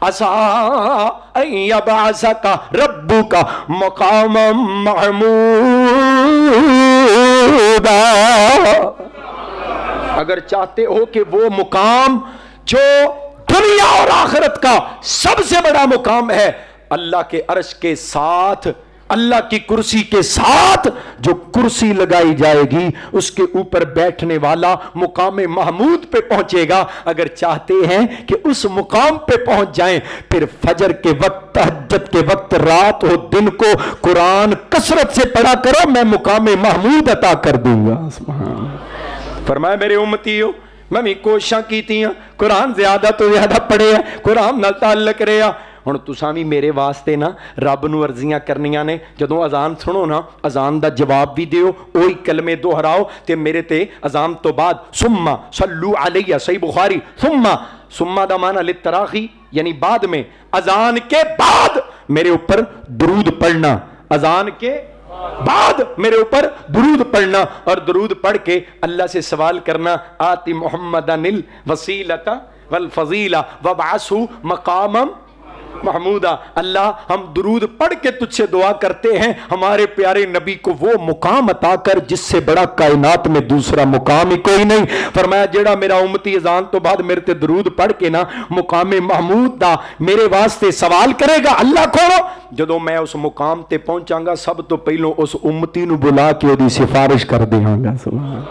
عسیٰ ان یبعثک ربک مقاما محمودا. اگر چاہتے ہو کہ وہ مقام جو دنیا اور آخرت کا سب سے بڑا مقام ہے، اللہ کے عرش کے ساتھ، اللہ کی کرسی کے ساتھ جو کرسی لگائی جائے گی اس کے اوپر بیٹھنے والا مقام محمود پہ پہنچے گا. اگر چاہتے ہیں کہ اس مقام پہ پہنچ جائیں، پھر فجر کے وقت، تہجد کے وقت، رات ہو دن کو قرآن کثرت سے پڑھا کرو، میں مقام محمود عطا کر دوں گا. فرمایا میرے امتیو میں بھی کوشاں کیتی ہیں، قرآن زیادہ تو زیادہ پڑھے ہیں، قرآن نال تعلق رہا. ہن تساں بھی میرے واسطے نا رب نو عرضیاں کرنیاں نے. جدوں اذان سنو نا، اذان دا جواب بھی دیو، اوہی کلمے دہراؤ تے میرے تے اذان تو بعد ثم صلو علیہ، صحیح بخاری، ثم सुम्मा दा माना लितराखी यानी बाद में, अजान के बाद मेरे ऊपर दुरूद पढ़ना, अजान के बाद मेरे ऊपर दुरूद पढ़ना, और दुरूद पढ़ के अल्लाह से सवाल करना, आति मुहम्मदनिल वसीलता वल फजीला वबअसहु मकामम महमूदा। अल्लाह हम दुरूद पढ़ के तुझसे दुआ करते हैं, हमारे प्यारे नबी को वो मुकाम अता कर जिससे बड़ा कायनात में दूसरा मुकाम ही कोई नहीं। फरमाया जेड़ा मेरा उम्मती अजान तो बाद मेरे ते दुरूद पढ़ के ना मुकाम महमूद दा मेरे वास्ते सवाल करेगा, अल्लाह खोलो, जदों मैं उस मुकाम ते पहुंचांगा सब तो पहलों उस उम्मती नूं बुला के ओदी सिफारिश कर देवांगा, सुभान,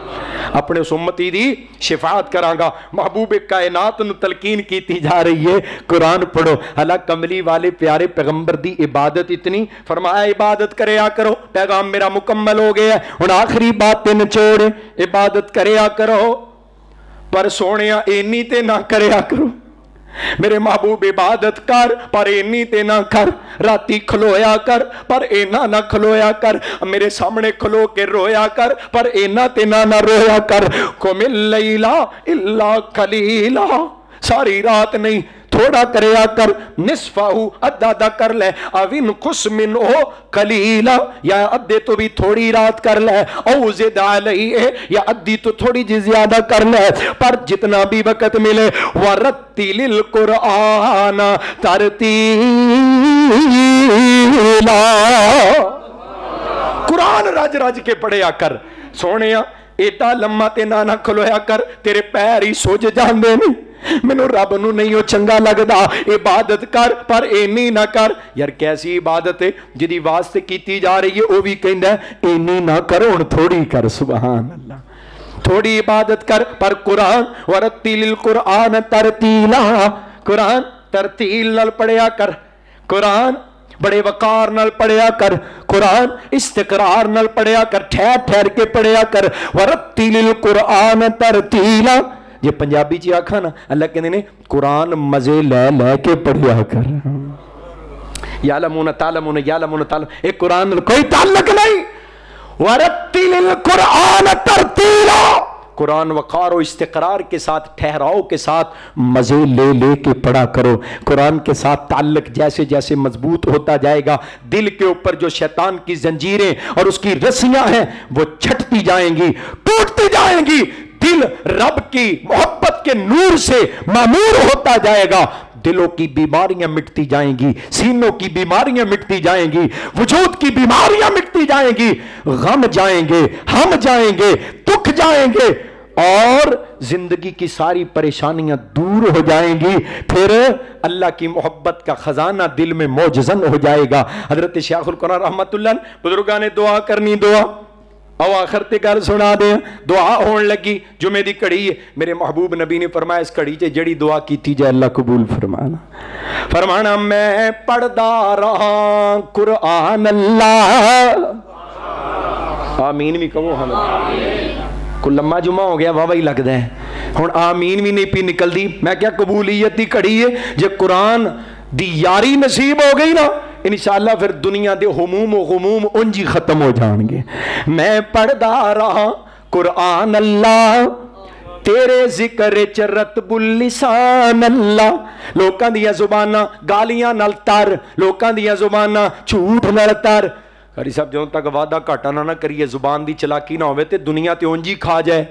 अपने उस उम्मती दी शिफात करांगा। महबूब कायनात नूं तलकीन कीती जा रही है, कुरान पढ़ो। हालांकि कमली वाले प्यारे पैगंबर दी इबादत इतनी, फरमाया इबादत करया करो, पैगाम मेरा मुकम्मल हो गया, हुण आखिरी बात निचोड़, इबादत करया करो, पर सोनिया इन्नी ते ना करया करो। मेरे महबूब इबादत कर पर इन्नी ते ना कर, राती खलोया कर पर इना ना खलोया कर, मेरे सामने खलो के रोया कर पर इना ते ना रोया कर। कुमिल लैला इल्ला कलीला, सारी रात नहीं थोड़ा करया कर, निस्फाहु अद्धा अद्धा कर ले, अविन कुस मिन हो कलीला, या अद्धे तो भी थोड़ी रात कर ले, औ ज़िद अलैहि, या अद्धी तो थोड़ी जी ज्यादा कर ले, पर जितना भी वक्त मिले, वरत्तिलिल कुरआन तरतीला, कुरान रज रज के पढ़िया कर। सोनिया एडा लम्मा ते ना खलोया कर, तेरे पैर ही सुज जांदे ने, मैनू रब नू नहीं वो चंगा लगता। इबादत कर पर इन्नी ना कर। यार कैसी इबादत है जिहदी वास्ते कीती जा रही है, वो भी कहंदा इन्नी ना करो, हुण थोड़ी कर। सुभान अल्लाह, थोड़ी इबादत कर पर कुरान, वरत्तिलिल कुरान तरतीला, कुरान तरतील नाल पढ़िया कर, कुरान बड़े वकार नाल पढ़िया कर, कुरान इस्तिकरार नाल पढ़िया कर, ठहर ठहर के पढ़िया कर। वरत्तिलिल कुरान तरतीला, जे पंजाबी च आखा ना, अल्लाह कहते ने कुरान मजे लै लै के पढ़िया कर। यालमुन तालमुन यालमुन तालम, एक कुरान नाल कोई ताल्लुक नहीं। वरत्तिलिल कुरान तरतीला, कुरान वकार और इस्तिकरार के साथ, ठहराव के साथ मजे ले ले के पढ़ा करो। कुरान के साथ ताल्लुक जैसे जैसे मजबूत होता जाएगा, दिल के ऊपर जो शैतान की जंजीरें और उसकी रस्सियां हैं वो छटती जाएंगी, टूटती जाएंगी, दिल रब की मोहब्बत के नूर से मामूर होता जाएगा, दिलों की बीमारियां मिटती जाएंगी, सीनों की बीमारियां मिटती जाएंगी, वजूद की बीमारियां मिटती जाएंगी, गम जाएंगे, हम जाएंगे, दुख जाएंगे और जिंदगी की सारी परेशानियां दूर हो जाएंगी। फिर अल्लाह की मोहब्बत का खजाना दिल में मौजज़न हो जाएगा। हजरत शेखुल कुरान रहमतुल्लाह बुजुर्गां ने दुआ करनी, दुआ आओ आखिर ते गल सुना दे। दुआ होने लगी, जुमे दी घड़ी है, मेरे महबूब नबी ने फरमाया इस घड़ी च जड़ी दुआ की जाए अल्लाह कबूल फरमाना। फरमाना मैं पढ़दा रहा कुरान अल्लाह, आमीन भी कहो। हम को लम्मा जुमा हो गया, वाह ही लगता है, हुण आमीन भी नहीं पी निकलती। मैं क्या कबूलियत की घड़ी है, जे कुरान दी यारी नसीब हो गई ना, इंशाअल्लाह फिर दुनिया दे हुमूम व गुमूम उंज ही खत्म हो जाएंगे। मैं पढ़दा रहा कुरान अल्लाह, तेरे जिक्र च रतबुल लिसान अल्लाह, लोकां दियां जुबानां गालियां नाल तर, लोकां दियां जुबानां झूठ नाल तर। कारी साहब ਜਦੋਂ तक वादा घाटा ना करिए, जुबान की चलाकी ना होवे ते दुनिया ते उंज ही खा जाए,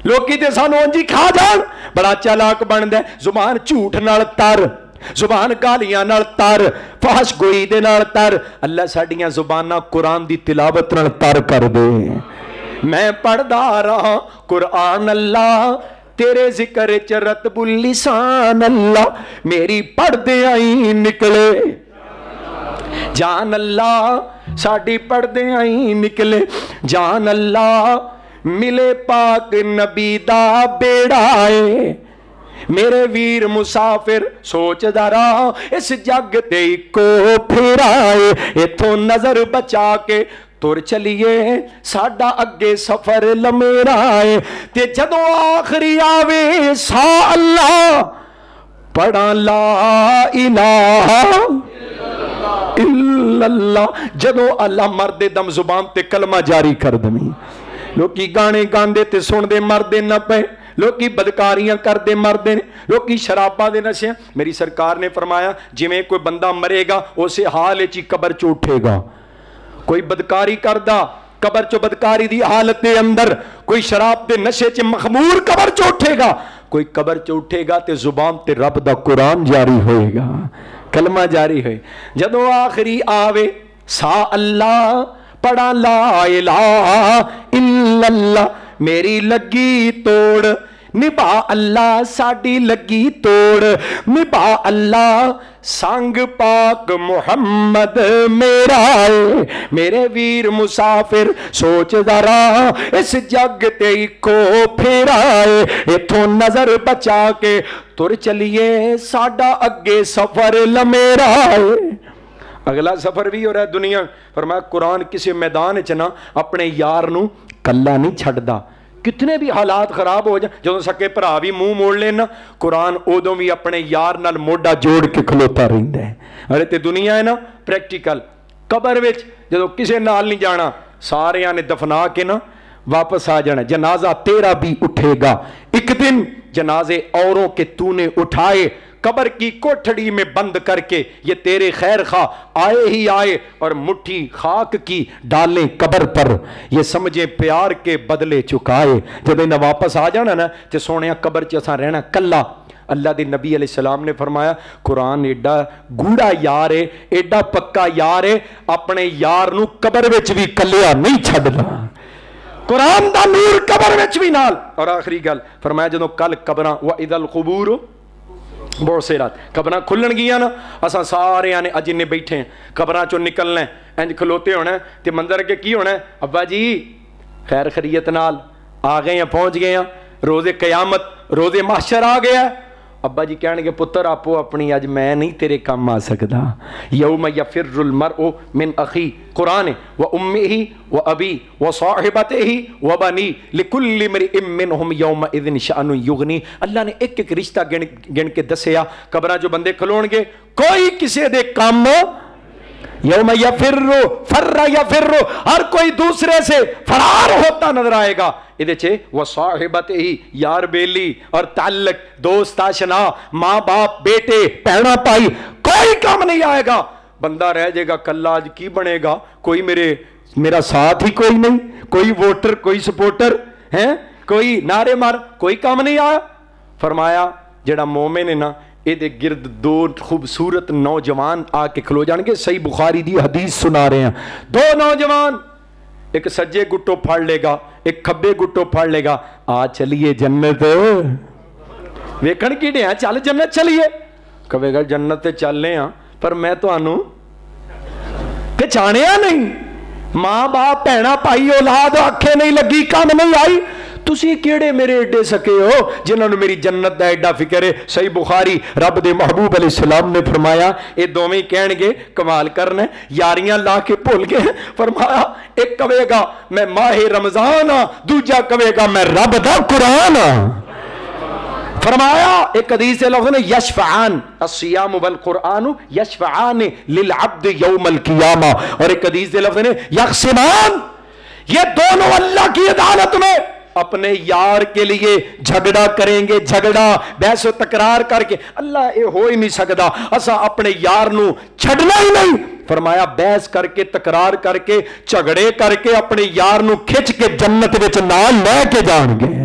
लोकी ते सानू उंज ही खा जान, बड़ा चालाक बनदा। जुबान झूठ नाल तर, जुबान गालियां नाल तर, फहश गोई दे नाल तर। अल्लाह साडियां जुबानां कुरान दी तिलावत नाल तर कर दे। मैं पढ़दा रहा कुरान अल्लाह, तेरे जिक्र च रतबुल लिसान अल्लाह, मेरी पढ़दे आई निकले जान अल्लाह, साडी पढ़दे आई निकले जान अल्लाह। मिले पाक नबी दा बेड़ा है, मेरे वीर मुसाफिर सोचदा रहा इस जग ते इको फेराए, इथों नजर बचा के तुर चलिए साडा अगे सफर लमेरा है। ते जदों आखिरी आवे सा अल्लाह, पढ़ा ला इलाहा इल्लल्लाह, जदों अल्लाह मरदे दम जुबान ते कलमा जारी कर दमी। लोकी गाने गांदे ते सुनदे मरदे न पे, लोकी बदकारियां करते मरते हैं, लोकी शराबा दे नशे। मेरी सरकार ने फरमाया जिवें कोई बंदा मरेगा उस हाल च कबर च उठेगा। कोई बदकारी करदा कबर चो बदकारी दी हालत के अंदर, कोई शराब के नशे च मखमूर कबर च उठेगा, कोई कबर च उठेगा तो जुबान ते रब दा कुरान जारी होएगा, कलमा जारी होए। जदों आखिरी आवे सा अल्लाह पढ़ा ला इलाहा इल्लल्लाह, मेरी लगी तोड़ निभा अल्लाह साडी लगी तोड़, निभा अल्लाह संग पाक मुहम्मद मेरा है। मेरे वीर मुसाफिर सोच जरा इस जग ते को फेरा है, इथों नजर बचा के तुर चलिए साडा अगे सफर लमेरा है। अगला सफर भी हो रहा है दुनिया। फरमाया कुरान किसी मैदान च ना अपने यार नू कल्ला नहीं छड्डदा, कितने भी हालात खराब हो जाए, जो सके भरा भी मुंह मोड़ लेना, कुरान उदों भी अपने यार नाल मोढा जोड़ के खलोता रहिंदा है। अरे ते दुनिया है ना प्रैक्टिकल, कबर विच जो किसी नाल नहीं जाना, सारियां ने दफना के ना वापस आ जाना, जनाजा तेरा भी उठेगा एक दिन, जनाजे औरों के तूने उठाए, कबर की कोठड़ी में बंद करके ये तेरे खैर खा आए ही आए, और मुट्ठी खाक की डालें कबर पर, ये समझे प्यार के बदले चुकाए। जब इन्हें वापस आ जाना ना तो सोने कबर च असां रहना कल्ला। अल्लाह के नबी अलैहिस्सलाम ने फरमाया कुरान एडा गूढ़ा यार है, एडा पक्का यार है, अपने यार नू कबर विच भी कल्लिया नहीं छड्डदा, कुरान दा नूर कबर विच भी नाल। और आखिरी गल फरमाया जदों कल कबरां व इदल कुबूर बहुत से रात कबरां खुलन गियां ना, असां सारे ने अज इन्ने बैठे कबरां चो निकलना है, इंज खलोते होना है ते मंदिर अगे की होना है, अब्बा जी खैर खरीयत नाल आ गए हैं, पहुंच गए हैं, रोजे कयामत रोजे माशर आ गया। अब्बा जी कहणगे पुत्र आपो अपनी अज मैं नहीं तेरे काम आ सकदा, यौम यफिर्रुल मरउ मिन अखी कुरान व उम्मिही व अबी व साहिबतिही व बनी लिकुल्लि इम्रिइन मिनहुम यौम इज़िन शअनु युगनी। अल्लाह ने एक एक रिश्ता गिन के दसिया, कबरां जो बंदे खलोणगे कोई किसी दे काम, यौम यफिर्रु फर्रा यफिर्रु, हर कोई दूसरे से फरार होता नजर आएगा। इहदे च व साहिबतिही यार बेली और ताल्लुक दोस्त आशना माँ बाप बेटे भैणा भाई कोई काम नहीं आएगा, बंदा रह जाएगा कल्ला। आज की बनेगा, कोई मेरा साथ ही कोई नहीं, कोई वोटर कोई सपोर्टर है, कोई नारे मार, कोई काम नहीं आया। फरमाया जेड़ा मोमिन है ना ये गिरद दो खूबसूरत नौजवान आके खलो जाएंगे। सही बुखारी दी हदीस सुना रहे हैं, दो नौजवान, एक सज्जे गुट्टो फड़ लेगा एक खब्बे गुट्टो फड़ लेगा, आ चलिए जन्नत वेखण की डे चल जन्नत चलिए, कहेगा जन्नत ते चलने आ पर मैं तुहानू पहचानिया नहीं, मां बाप भैणा भाई औलाद आखे नहीं लगी काम नहीं आई, तुसी केड़े मेरे एडे सके हो जिन्होंने मेरी जन्नत दा एडा फिक्र है। सही बुखारी रब दे महबूब अलैहिस्सलाम ने फरमाया ये दोवें कहणगे कमाल करना यारियां ला के भुल गए। फरमाया एक कहेगा मैं माहे रमजान आ, दूजा कहेगा मैं रब दा कुरान आ। फरमाया एक हदीस से लफ्ज़ ने यशफ़आन अस्सियाम वल कुरान यशफ़आन लिल अब्द यौमल क़ियामा, और एक हदीस से लफ्ज़ ने यक़सिमान, ये दोनों अल्लाह की अदालत में अपने यार के लिए झगड़ा करेंगे, झगड़ा बहस तकरार करके। अल्लाह ये हो ही नहीं सकता असा अपने यार नू छड़ना ही नहीं। फरमाया बहस करके तकरार करके झगड़े करके अपने यार नू खिंच के जन्नत विच नाल लेके जाणगे।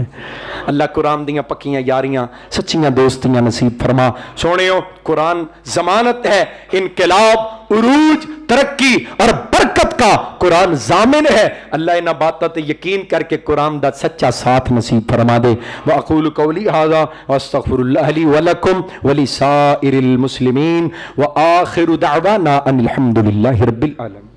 अल्लाह कुरान दियां पक्कियां यारियां सच्चियां दोस्तियां नसीब फरमा। सोनियो कुरान जमानत है इनकलाब उरूज तरक्की और बरकत का, कुरान जामिन है। अल्लाह इन बातों पे यकीन करके कुरान दा सच्चा साथ नसीब फरमा दे। व अक़ूलु क़ौली हाज़ा व अस्तग़फ़िरुल्लाह ली व लकुम व लिसाइरिल मुस्लिमीन व आखिरु दअवाना अनिल हम्दुलिल्लाहि रब्बिल आलमीन।